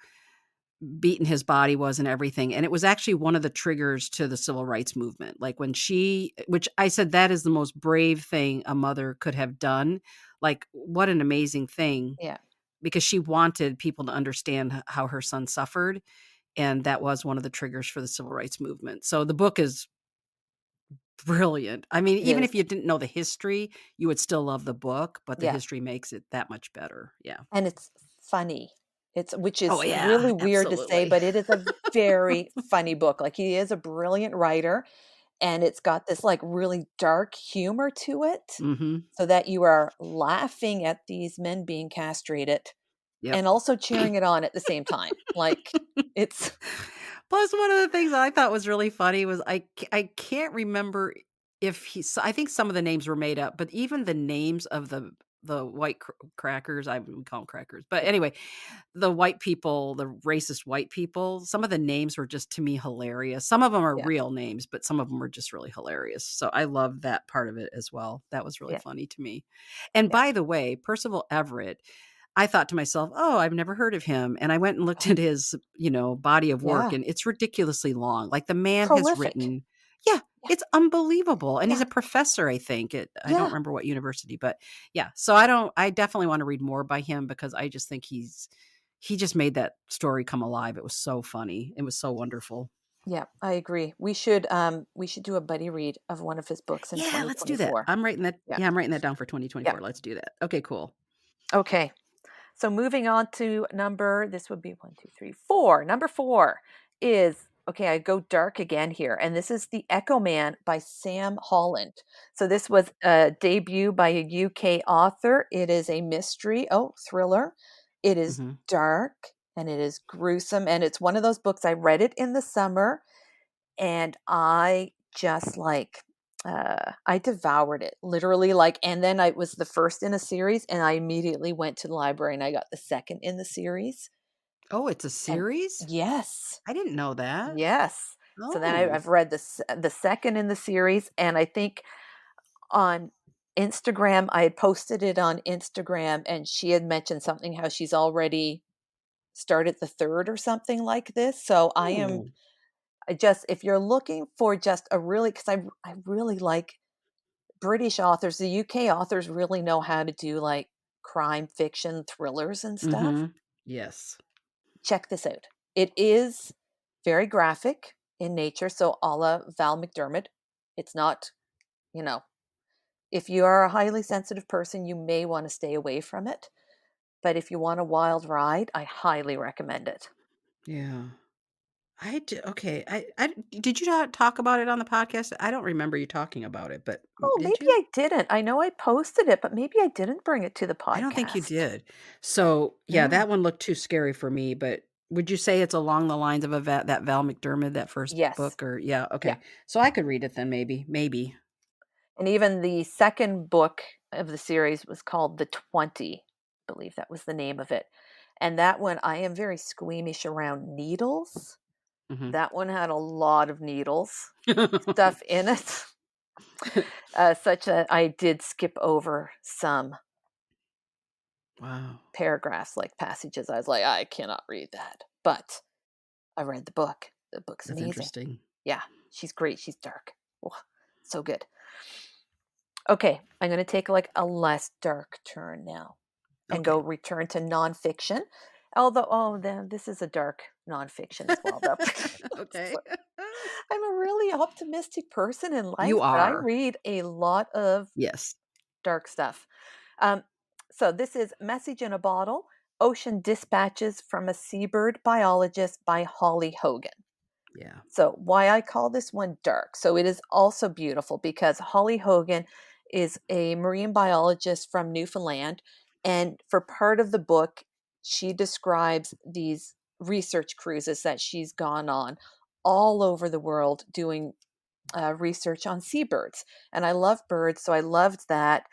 beaten his body was and everything, and it was actually one of the triggers to the civil rights movement, like, when she which I said that is the most brave thing a mother could have done, like, what an amazing thing, Yeah. because she wanted people to understand how her son suffered, and that was one of the triggers for the civil rights movement. So the book is brilliant. I mean, It even is. if you didn't know the history, you would still love the book, but the Yeah. history makes it that much better. Yeah. And it's funny. Which Oh, is yeah, really weird to say, absolutely. but it is a very funny book. Like he is a brilliant writer and it's got this like really dark humor to it Mhm. so that you are laughing at these men being castrated Yep. and also cheering it on at the same time. Like it's Plus, one of the things I thought was really funny was I can't remember if he's, I think some of the names were made up, but even the names of the white crackers, I would call them crackers. But anyway, the white people, the racist white people, some of the names were just to me hilarious. Some of them are Yeah. real names, but some of them were just really hilarious. So I love that part of it as well. That was really Yeah. funny to me. And Yeah. by the way, Percival Everett, I thought to myself, "Oh, I've never heard of him." And I went and looked Oh, at his, body of work, yeah. and it's ridiculously long. Like, the man has Prolific. written, yeah, Yeah. it's unbelievable. And he's Yeah. a professor, I think. I don't Yeah. remember what university, but yeah. So I definitely want to read more by him because I just think he just made that story come alive. It was so funny. It was so wonderful. Yeah, I agree. We should do a buddy read of one of his books in Yeah, let's do that. 2024. Yeah, I'm writing that down for Yeah. 2024. Let's do that. Okay, cool. Okay. So moving on to this would be 1, 2, 3, 4. Number 4 is, okay, I go dark again here. And this is The Echo Man by Sam Holland. So this was a debut by a UK author. It is a mystery, thriller. It is Mhm. dark and it is gruesome. And it's one of those books, I read it in the summer and I just I devoured it literally, and then I was the first in a series and I immediately went to the library and I got the second in the series. Oh, it's a And series? yes, I didn't know that. yes. So then Oh. I've read the second in the series, and I think on Instagram I had posted it on Instagram, and she had mentioned something how she's already started the third or something like this. So Oh. I just, if you're looking for just a really, because I really like British authors, the UK authors really know how to do like crime fiction thrillers and stuff. Mhm. Yes. Check this out. It is very graphic in nature, so a la Val McDermid. It's not, you know, if you are a highly sensitive person, you may want to stay away from it. But if you want a wild ride, I highly recommend it. Yeah. Okay. Did you not talk about it on the podcast? I don't remember you talking about it, but Oh, did maybe you? I didn't. I know I posted it, but maybe I didn't bring it to the I don't think you podcast. did. So, yeah, Yeah. that one looked too scary for me, but would you say it's along the lines of that Val McDermid, that first Yes. book, or yeah, Yeah. okay. So I could read it then maybe. Maybe. And even the second book of the series was called The 20. I believe that was the name of it. And that one, I am very squeamish around needles. Mhm. That one had a lot of needles stuff in it, such that I did skip over some Wow. paragraphs, like passages. I was like, I cannot read that. But I read the book. The book's That's amazing. interesting. Yeah, she's great. She's dark. Oh, so good. Okay, I'm going to take like a less dark turn now and Okay. go return to nonfiction. Although, then this is a dark nonfiction as well, though. Okay. So, I'm a really optimistic person in life, You but I are. read a lot of Yes. dark stuff. Um, so this is Message in a Bottle: Ocean Dispatches from a Seabird Biologist by Holly Hogan. Yeah. So, why I call this one dark. So, it is also beautiful because Holly Hogan is a marine biologist from Newfoundland. And for part of the book, she describes these research cruises that she's gone on all over the world doing research on seabirds. And I love birds, so I loved that.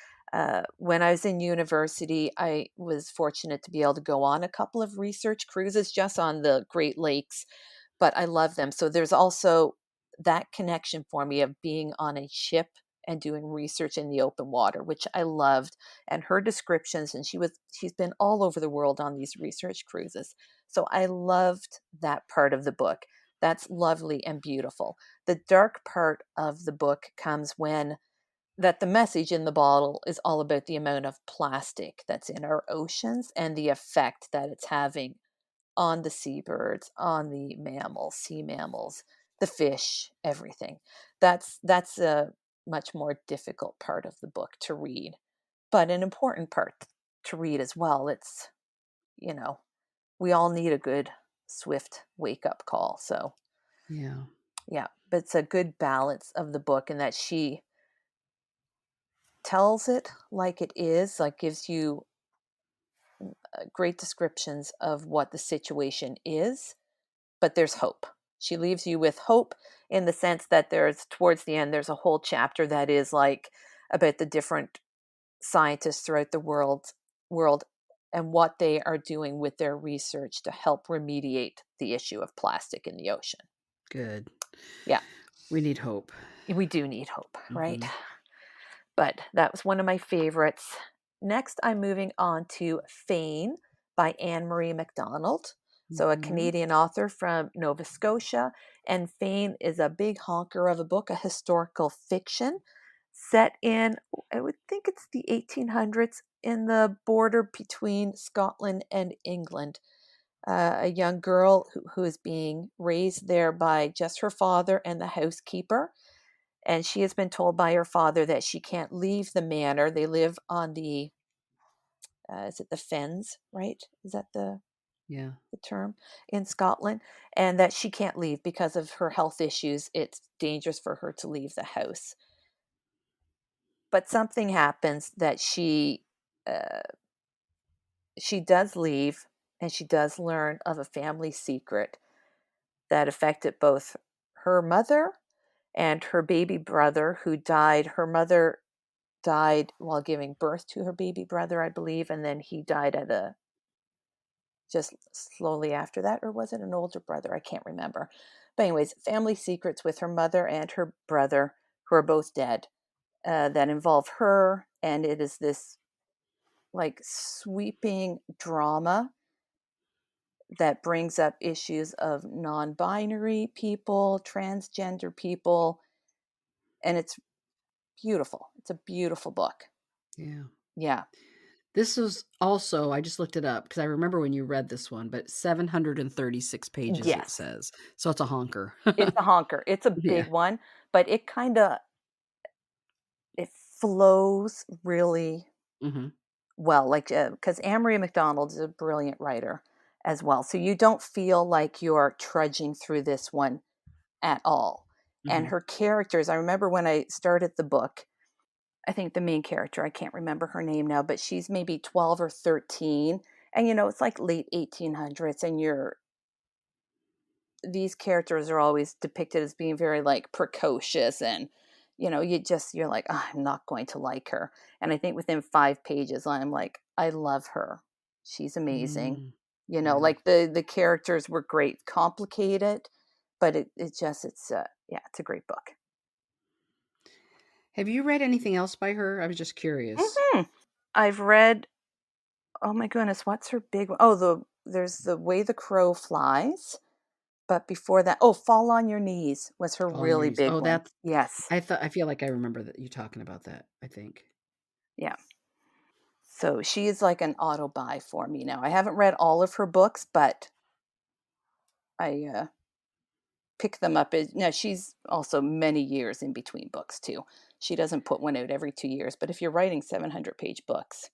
When I was in university, I was fortunate to be able to go on a couple of research cruises just on the Great Lakes, but I love them. So there's also that connection for me of being on a ship and doing research in the open water, which I loved. And her descriptions, and she's been all over the world on these research cruises. So I loved that part of the book. That's lovely and beautiful. The dark part of the book comes when that the message in the bottle is all about the amount of plastic that's in our oceans and the effect that it's having on the seabirds, on the mammals, sea mammals, the fish, everything. That's a much more difficult part of the book to read, but an important part to read as well. It's, you know, we all need a good swift wake up call. So, Yeah. yeah, but it's a good balance of the book in that she tells it like it is, like gives you great descriptions of what the situation is, but there's hope. She leaves you with hope in the sense that towards the end, there's a whole chapter that is like about the different scientists throughout the world and what they are doing with their research to help remediate the issue of plastic in the ocean. Good. Yeah. We need hope. We do need hope, right? Mhm. But that was one of my favorites. Next, I'm moving on to Fayne by Anne-Marie MacDonald. So, a Mhm. Canadian author from Nova Scotia. And Fayne is a big honker of a book, a historical fiction set in, I would think it's the 1800s, in the border between Scotland and England. A young girl who is being raised there by just her father and the housekeeper. And she has been told by her father that she can't leave the manor. They live on is it the Fens, right? Is that Yeah. the term in Scotland? And that she can't leave because of her health issues. It's dangerous for her to leave the house. But something happens that uh, she does leave, and she does learn of a family secret that affected both her mother and her baby brother, who died. Her mother died while giving birth to her baby brother, I believe, and then he died just slowly after that, or was it an older brother? I can't remember. But anyways, family secrets with her mother and her brother, who are both dead, that involve her, and it is this like sweeping drama that brings up issues of non-binary people, transgender people, and it's beautiful. It's a beautiful book. Yeah. Yeah. This was also, I just looked it up because I remember when you read this one, but 736 pages it Yes. says. So it's a honker. It's a honker. It's a Yeah. big one, but it flows really Mhm. well, like, because Anne-Marie MacDonald is a brilliant writer as well. So you don't feel like you're trudging through this one at all. And Mhm. her characters, I remember when I started the book, I think the main character, I can't remember her name now, but she's maybe 12 or 13. And it's like late 1800s, and these characters are always depicted as being very like precocious, and you're like, oh, I'm not going to like her. And I think within 5 pages I'm like, I love her, she's amazing. Mm. Yeah. Like the characters were great, complicated, but yeah, it's a great book. Have you read anything else by her? I was just curious. I've read, oh my goodness, what's her big one? Oh, there's The Way the Crow Flies. But before that, oh, Fall on Your Knees was her Fall on Your really Knees. big Oh, one. that's Yes. I feel like I remember that you talking about that, I think. Yeah. So she is like an auto buy for me now. I haven't read all of her books, but I pick them up. Now, she's also many years in between books, too. She doesn't put one out every 2 years. But if you're writing 700-page books,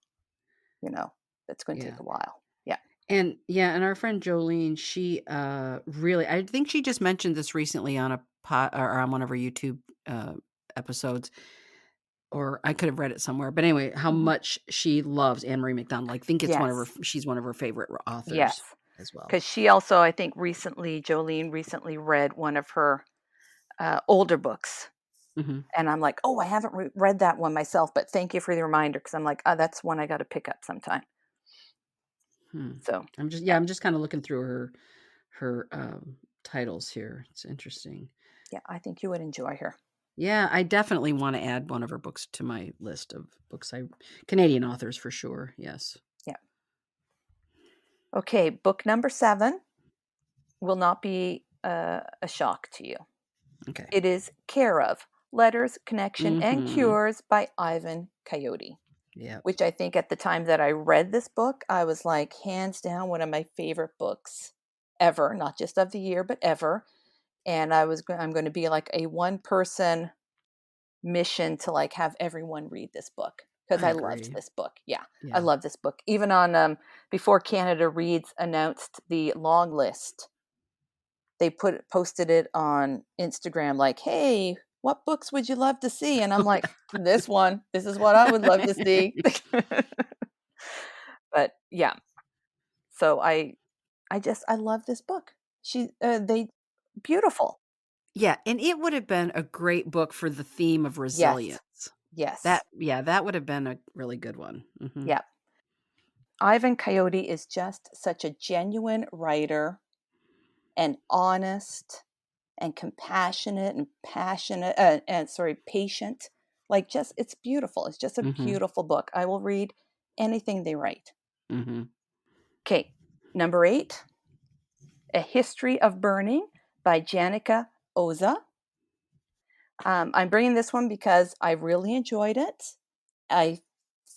that's going to Yeah. take a while. Yeah. And our friend Jolene, she really, I think she just mentioned this recently on a or on one of her YouTube episodes, or I could have read it somewhere. But anyway, how Mhm. much she loves Anne Marie MacDonald. I think it's Yes. she's one of her favorite Yes. authors as well. Because she also, I think, Jolene recently read one of her older books. Hmm. And I'm like, oh, I haven't read that one myself, but thank you for the reminder, because I'm like, oh, that's one I got to pick up sometime. Hmm. So, Yeah, I'm just kind of looking through her titles here. It's interesting. yeah, I think you would enjoy her. Yeah, I definitely want to add one of her books to my list of books. Canadian authors for sure. Yes. Yeah. Okay, book number 7 will not be a shock to you. Okay. It is Care of Letters, Connection, and Hmm. Cures by Ivan Coyote, Yeah. which I think at the time that I read this book, I was like, hands down, one of my favorite books ever, not just of the year, but ever. And I'm going to be like a one person mission to like have everyone read this book, because I I loved agree. this book. Yeah, I Yeah. love this book. Even on before Canada Reads announced the long list, they posted it on Instagram like, "Hey, what books would you love to see?" And I'm like, "This one. This is what I would love to see." But yeah, so I love this book. They beautiful. Yeah, and it would have been a great book for the theme of Yes. resilience. Yes. That would have been a really good one. Mhm. Yeah. Ivan Coyote is just such a genuine writer and honest and compassionate and passionate and sorry, patient. Like just it's beautiful. It's just a Mhm. beautiful book. I will read anything they write. Mhm. Okay. Number 8, A History of Burning by Janica Oza. I'm bringing this one because I really enjoyed it. I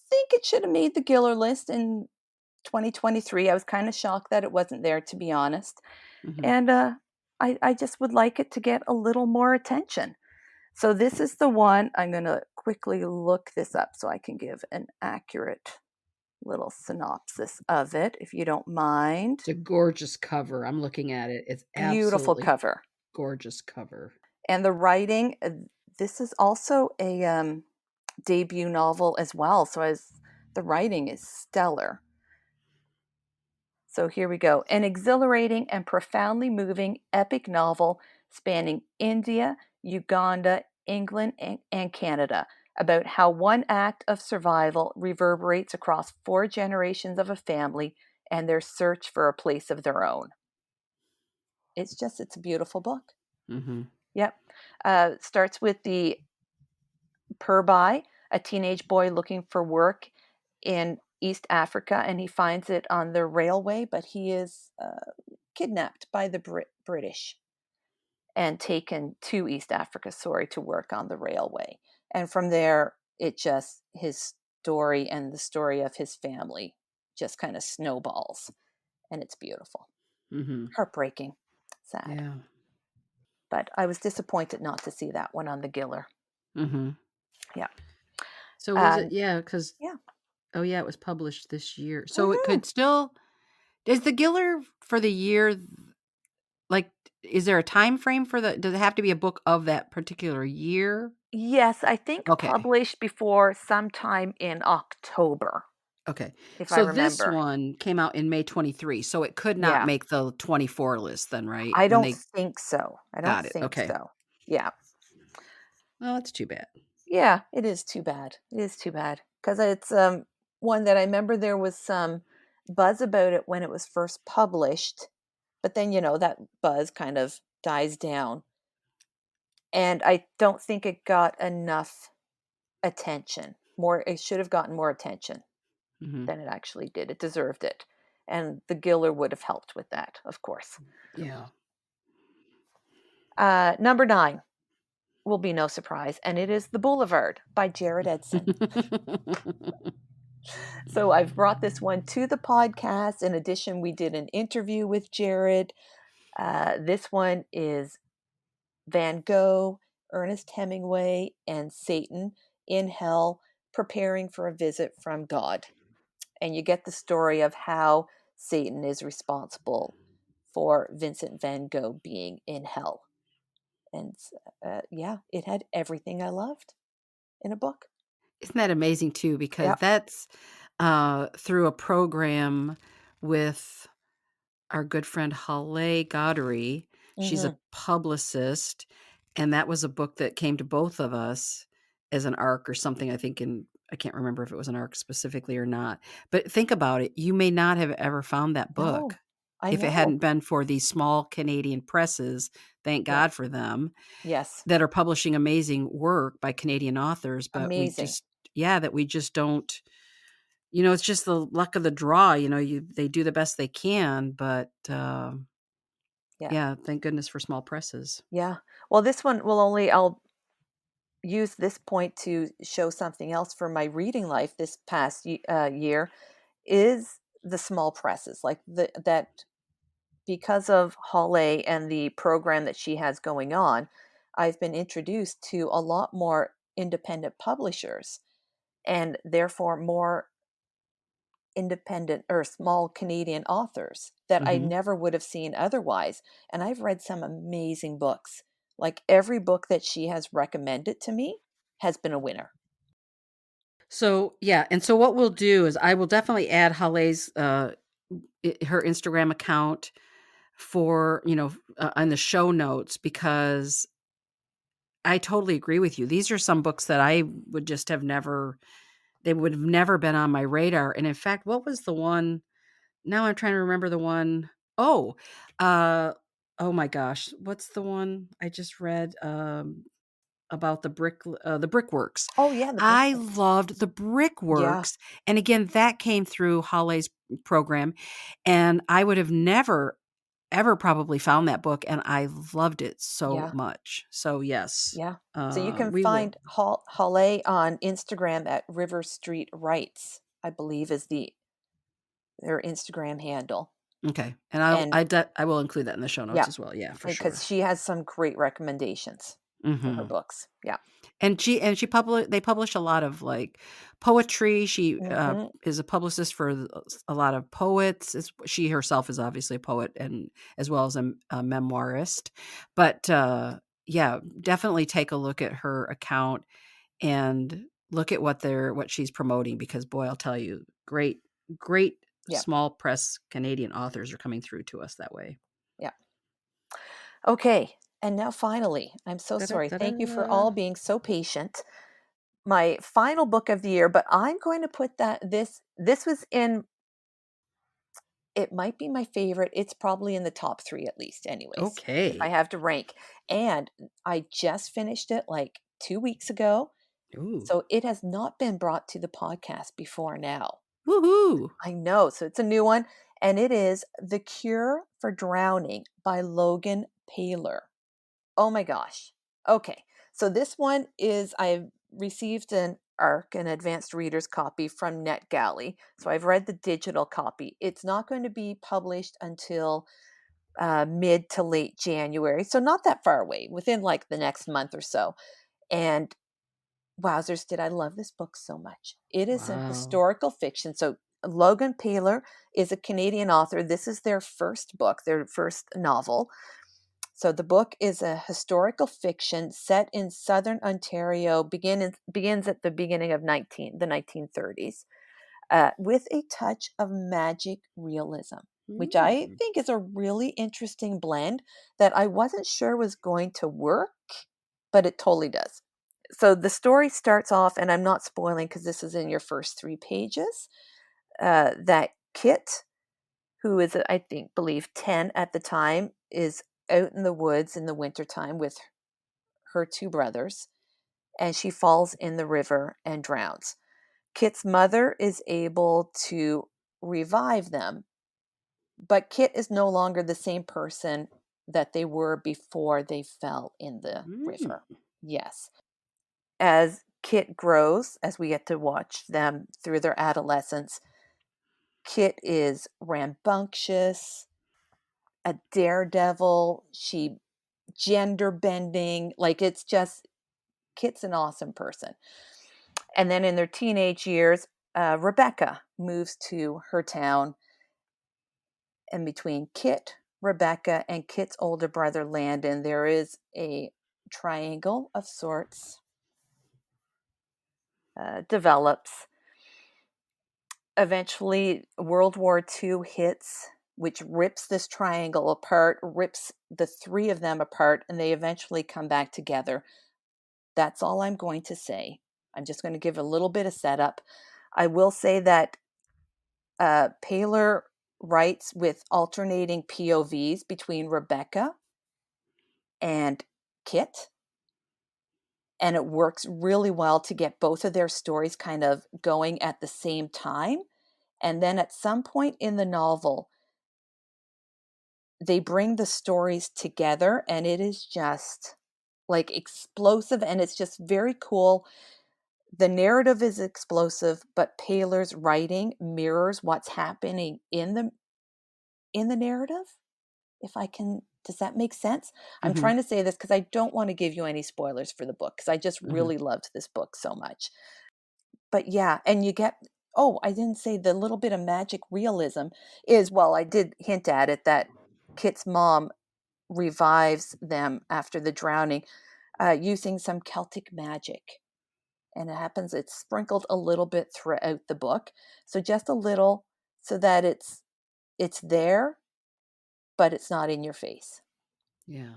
think it should have made the Giller list in 2023. I was kind of shocked that it wasn't there, to be honest. Mhm. And I just would like it to get a little more attention. So this is the one. I'm going to quickly look this up so I can give an accurate little synopsis of it, if you don't mind. It's a gorgeous cover. I'm looking at it. It's Beautiful absolutely cover. gorgeous cover. And the writing, this is also a debut novel as well. So as the writing is stellar. So here we go. An exhilarating and profoundly moving epic novel spanning India, Uganda, England, and Canada about how one act of survival reverberates across 4 generations of a family and their search for a place of their own. It's a beautiful book. Mhm. Yep. Starts with the Perbai, a teenage boy looking for work in East Africa, and he finds it on the railway, but he is kidnapped by the British and taken to East Africa, to work on the railway. And from there, it just, his story and the story of his family just kind of snowballs. And it's beautiful. Mhm. Heartbreaking, sad. Yeah. But I was disappointed not to see that one on the Giller. Mhm. Yeah. So was Uh, it cuz yeah. oh yeah, it was published this year. So it Mhm. could still is the Giller for the year like is there a time frame for the does it have to be a book of that particular year? Yes, I think Okay. published before sometime in October, Okay. if I So this remember. one came out in May 23, so it could not Yeah. make the 24 list then, right? I When don't they think so. I don't got it. think Okay. so. Yeah. Well, that's too bad. Yeah, it is too bad. It is too bad because it's one that I remember there was some buzz about it when it was first published, but then that buzz kind of dies down, and I don't think it got enough attention. More, it should have gotten more attention Mhm. than it actually did. It deserved it, and the Giller would have helped with that, of course. Yeah. Number 9 will be no surprise, and it is The Boulevard by Jared Edson. So I've brought this one to the podcast. In addition, we did an interview with Jared. This one is Van Gogh, Ernest Hemingway, and Satan in hell preparing for a visit from God. And you get the story of how Satan is responsible for Vincent van Gogh being in hell. And yeah, it had everything I loved in a book. Isn't that amazing too? Because Yep. that's through a program with our good friend Halle Goddery. She's a Hmm. publicist, and that was a book that came to both of us as an arc or something. I think I can't remember if it was an arc specifically or not. But think about it. You may not have ever found that book No, I if it know. hadn't been for these small Canadian presses. Thank Yeah. God for them Yes. that are publishing amazing work by Canadian authors. But Amazing. that we just don't, it's just the luck of the draw. They do the best they can, but Yeah. yeah, thank goodness for small presses. Yeah. Well, this one will only, I'll use this point to show something else for my reading life this past year is the small presses. Like that, because of Halle and the program that she has going on, I've been introduced to a lot more independent publishers and therefore more independent or small Canadian authors that I Mhm. never would have seen otherwise. And I've read some amazing books. Like every book that she has recommended to me has been a winner. So, yeah, and so what we'll do is I will definitely add Halle's, her Instagram account for, on the show notes, because I totally agree with you. These are some books that I would just have never, they would have never been on my radar. And in fact, what was the one? Now I'm trying to remember the one. Oh, uh, oh my gosh. What's the one I just read? About the brickworks. Oh yeah, the I Brickworks. loved the Yeah, brickworks, and again, that came through Holly's program, and I would have never, ever probably found that book, and I loved it so yeah, much. So yes, yeah. So you can we will. find Halle on Instagram at River Street Writes, I believe is their Instagram handle. Okay, and I And I I will include that in the show notes yeah, as well. Yeah, for because sure. she has some great recommendations for her Mhm. books. Yeah. And she they publish a lot of, like, poetry. She, Hmm. is a publicist for a lot of poets. She herself is obviously a poet, and as well as a memoirist. But, yeah, definitely take a look at her account and look at what she's promoting, because boy, I'll tell you, great Yeah. small press Canadian authors are coming through to us that way. Yeah. Okay. And now finally, I'm so sorry. Thank you for Da-da-da-da. all being so patient. My final book of the year, but I'm going to put this was in, it might be my favorite. It's probably in the top 3 at least anyways, if I Okay. have to rank. And I just finished it like 2 weeks ago. Ooh. So it has not been brought to the podcast before now. Woohoo. I know. So it's a new one. And it is The Cure for Drowning by Logan Paler. Oh my gosh. Okay. So this one is, I've received an advanced reader's copy from NetGalley. So I've read the digital copy. It's not going to be published until mid to late January. So not that far away, within like the next month or so. And wowzers, did I love this book so much. It is a Wow. historical fiction. So Logan Paler is a Canadian author. This is their first book, their first novel. So the book is a historical fiction set in southern Ontario, begins at the beginning of the 1930s, with a touch of magic realism, which I Mm. think is a really interesting blend that I wasn't sure was going to work, but it totally does. So the story starts off, and I'm not spoiling because this is in your first 3 pages, that Kit, who is, I think, believe 10 at the time, is out in the woods in the wintertime with her 2 brothers, and she falls in the river and drowns. Kit's mother is able to revive them, but Kit is no longer the same person that they were before they fell in the Mm. river. Yes. As Kit grows, as we get to watch them through their adolescence, Kit is rambunctious, a daredevil. She gender bending. Like it's just, Kit's an awesome person. And then in their teenage years, Rebecca moves to her town. And between Kit, Rebecca, and Kit's older brother Landon, there is a triangle of sorts develops. Eventually, World War II hits, which rips this triangle apart, rips the 3 of them apart, and they eventually come back together. That's all I'm going to say. I'm just going to give a little bit of setup. I will say that Paler writes with alternating POVs between Rebecca and Kit, and it works really well to get both of their stories kind of going at the same time. And then at some point in the novel, they bring the stories together, and it is just like explosive, and it's just very cool. The narrative is explosive, but Paler's writing mirrors what's happening in the narrative. If I can, does that make sense? I'm Mhm. trying to say this because I don't want to give you any spoilers for the book, because I just Mhm. really loved this book so much. But yeah, and you get, oh, I didn't say the little bit of magic realism is, well, I did hint at it, that Kit's mom revives them after the drowning using some Celtic magic. And it happens, it's sprinkled a little bit throughout the book. So just a little, so that it's there, but it's not in your face. Yeah.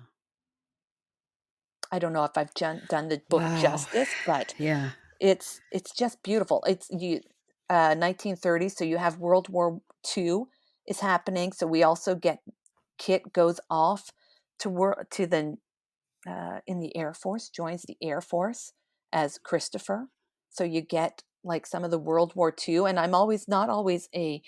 I don't know if I've done the book Wow. justice, but Yeah. it's just beautiful. It's 1930s, so you have World War II is happening. So we also get Kit goes off to work to the in the Air Force, joins the Air Force as Christopher. So you get like some of the World War II, and I'm always not always a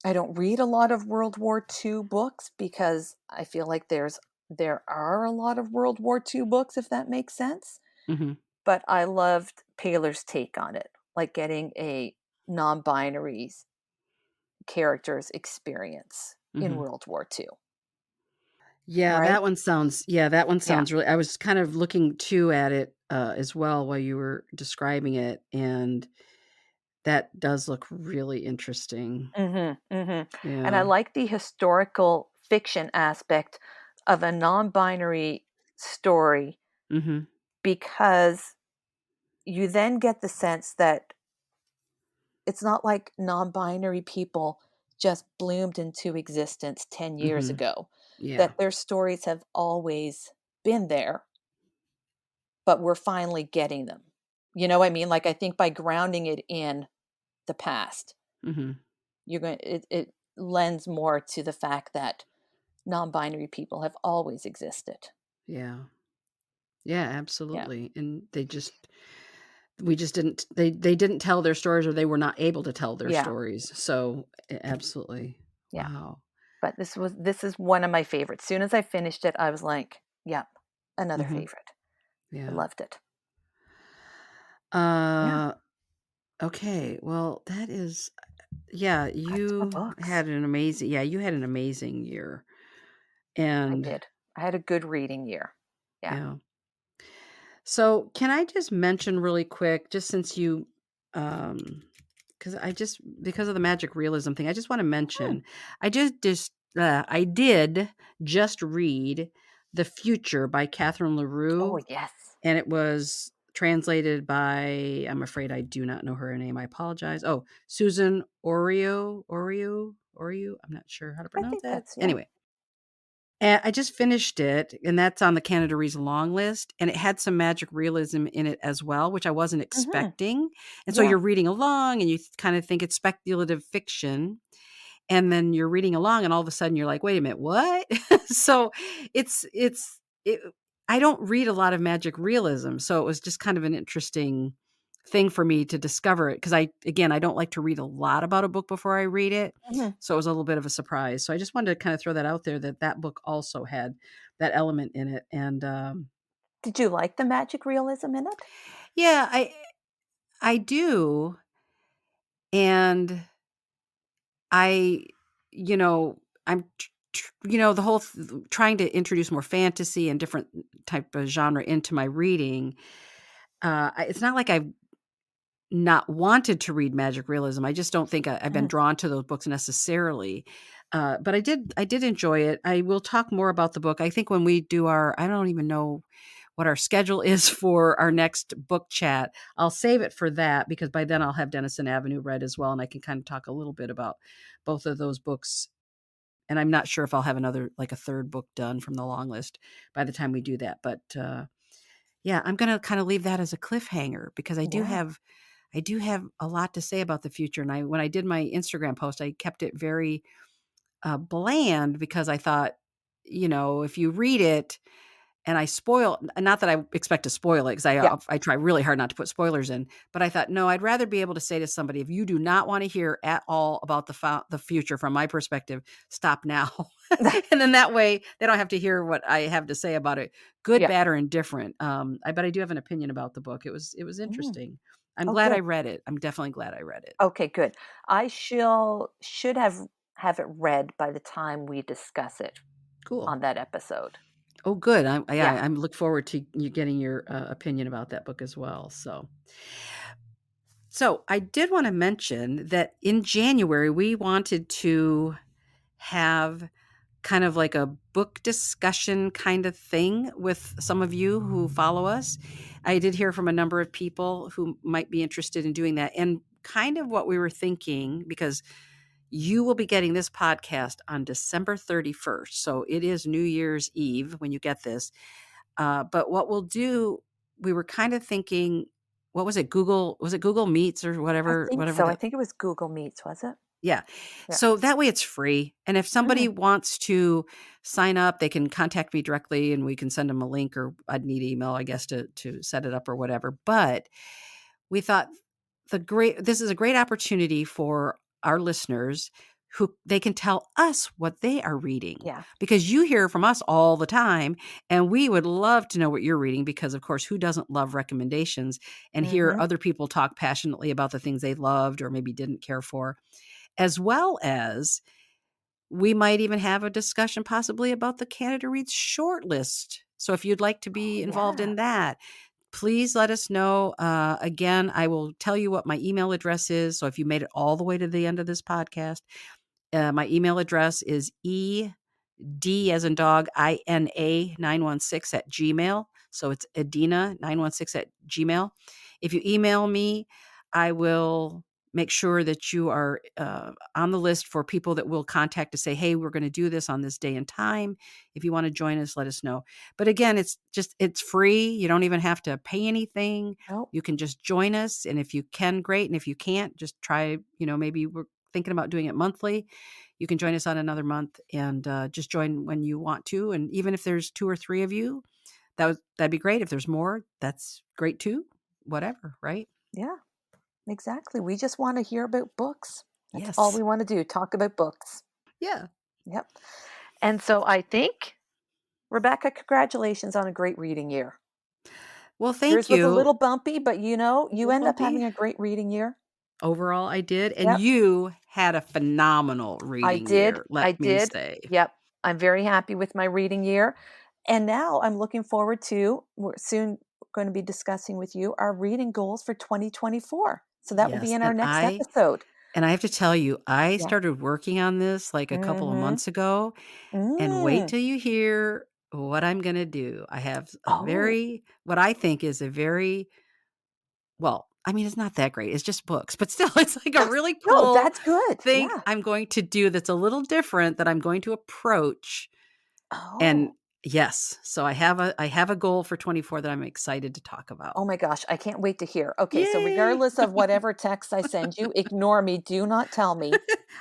I don't read a lot of World War II books because I feel like there are a lot of World War II books, if that makes sense. Hmm. But I loved Paler's take on it, like getting a non-binary character's experience in Hmm. World War II, Yeah, right? that one Yeah. sounds really, I was kind of looking too at it, as well while you were describing it, and that does look really interesting. Mhm, mhm. And I Yeah. like the historical fiction aspect of a non-binary story Mhm. because you then get the sense that it's not like non-binary people just bloomed into existence 10 years Mhm. ago, Yeah. that their stories have always been there, but we're finally getting them. You know what I mean? Like, I think by grounding it in the past, Mhm. it lends more to the fact that non-binary people have always existed. Yeah. Yeah, Yeah. absolutely, and we just didn't they didn't tell their stories, or they were not able to tell their Yeah. stories, so absolutely. Yeah. Wow. But this is one of my favorites. Soon as I finished it, I was like, "Yep, another Mhm. favorite." I Yeah. loved it. Yeah, Uh, okay, well, that is, yeah, that's my books. you had an amazing year, I and did. I had a good reading year. Yeah. yeah. So, can I just mention really quick, just since you, um, because of the magic realism thing, I just want to Hmm. mention, I did just read The Future by Catherine Oh, LaRue, yes. and it was translated by, I'm afraid I do not know her name. I apologize. Oh, Susan Oreo. I'm not sure how to I pronounce think it. that's yeah. Anyway, and I just finished it, and that's on the Canada Reads long list, and it had some magic realism in it as well, which I wasn't Mhm. expecting. And so Yeah. you're reading along, and you kind of think it's speculative fiction, and then you're reading along, and all of a sudden you're like, "Wait a minute, what?" So it I don't read a lot of magic realism, so it was just kind of an interesting thing for me to discover it, because I don't like to read a lot about a book before I read it, Mhm. so it was a little bit of a surprise. So I just wanted to kinda throw that out there, that that book also had that element in it, and, Did you like the magic realism in it? yeah, I do, and I, you know, I'm, the whole trying to introduce more fantasy and different type of genre into my reading. It's not like I've not wanted to read magic realism. I just don't think I've been Mhm. drawn to those books necessarily. But I did enjoy it. I will talk more about the book. I think when we do I don't even know what our schedule is for our next book chat. I'll save it for that, because by then I'll have Denison Avenue read as well, and I can kind of talk a little bit about both of those books. And I'm not sure if I'll have another, like a third book done from the long list by the time we do that. But yeah, I'm gonna kind of leave that as a cliffhanger, because Yeah. I do have a lot to say about the future. And when I did my Instagram post, I kept it very bland, because I thought, if you read it, and I spoil, not that I expect to spoil it, because Yeah. I try really hard not to put spoilers in, but I thought, no, I'd rather be able to say to somebody, if you do not want to hear at all about the future from my perspective, stop now. And then that way they don't have to hear what I have to say about it, good, Yeah. bad, or indifferent. But I do have an opinion about the book. It was Mm. interesting. I'm Oh, glad I good. read it. I'm definitely glad I read it. Okay, good. I shall should have it read by the time we discuss it Cool. on that episode. Oh, good. Yeah. I'm look forward to you getting your opinion about that book as well. So I did want to mention that in January, we wanted to have kind of like a book discussion kind of thing with some of you who follow us. I did hear from a number of people who might be interested in doing that. And kind of what we were thinking, because You will be getting this podcast on December 31st. So it is New Year's Eve when you get this. But what we'll do, we were kind of thinking, what was it? Was it Google Meets or I whatever, think whatever so. I the, think it was Google Meets, was it? yeah. Yeah. So that way it's free. And if somebody Mhm. wants to sign up, they can contact me directly and we can send them a link, or I'd need email, I guess, to set it up or whatever. But we thought this is a great opportunity for our listeners who they can tell us what they are reading, Yeah. because you hear from us all the time and we would love to know what you're reading, because of course, who doesn't love recommendations and hear Mhm. other people talk passionately about the things they loved or maybe didn't care for, as well as we might even have a discussion possibly about the Canada Reads shortlist. So if you'd like to Oh, be involved yeah. in that, please let us know. Again, I will tell you what my email address is. So if you made it all the way to the end of this podcast, my email address is D as in dog, INA 916 at Gmail. So it's Edina 916 at Gmail. If you email me, I will make sure that you are on the list for people that will contact to say, hey, we're going to do this on this day and time. If you want to join us, let us know. But again, it's free. You don't even have to pay anything. Nope. You can just join us. And if you can, great. And if you can't, just try, maybe we're thinking about doing it monthly. You can join us on another month and just join when you want to. And even if there's 2 or 3 of you, that'd be great. If there's more, that's great too. Whatever, right? Yeah, exactly. We just want to hear about books. That's all Yes. we want to do, talk about books. Yeah. Yep. And so I think, Rebecca, congratulations on a great reading year. Well, thank Yours was a you. little bumpy, but A you little end up bumpy. having a great reading year. Overall, I did. And Yep. you had a phenomenal I reading did. year, I let me did. say. Yep. I'm very happy with my reading year. And now I'm looking forward to, we're soon going to be discussing with you our reading goals for 2024. So that will be Yes. in our And next I episode. and I have to tell you, I Yeah. started working on this like a couple of Mhm. months ago. And wait Mm. till you hear what I'm going to do. I have Oh, what I think is a very, well, I mean, it's not that great. It's just books, but still, it's like a that's really no, cool that's good. thing Yeah. I'm going to do that's a little different, that I'm going to approach. And Oh. yes, so I have a goal for 24 that I'm excited to talk about. Oh my gosh, I can't wait to hear. Okay, so Yay! regardless of whatever text I send you, ignore me. Do not tell me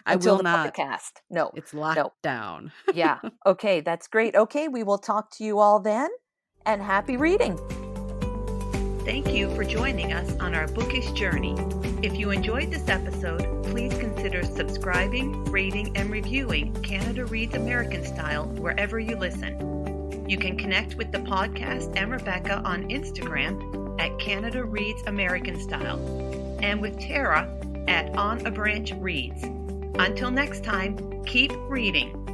I until will the not. podcast. No, It's locked no. down. Yeah. Okay, that's great. Okay, we will talk to you all then, and happy reading. Thank you for joining us on our bookish journey. If you enjoyed this episode, please consider subscribing, rating, and reviewing Canada Reads American Style wherever you listen. You can connect with the podcast and Rebecca on Instagram at Canada Reads American Style, and with Tara at On a Branch Reads. Until next time, keep reading.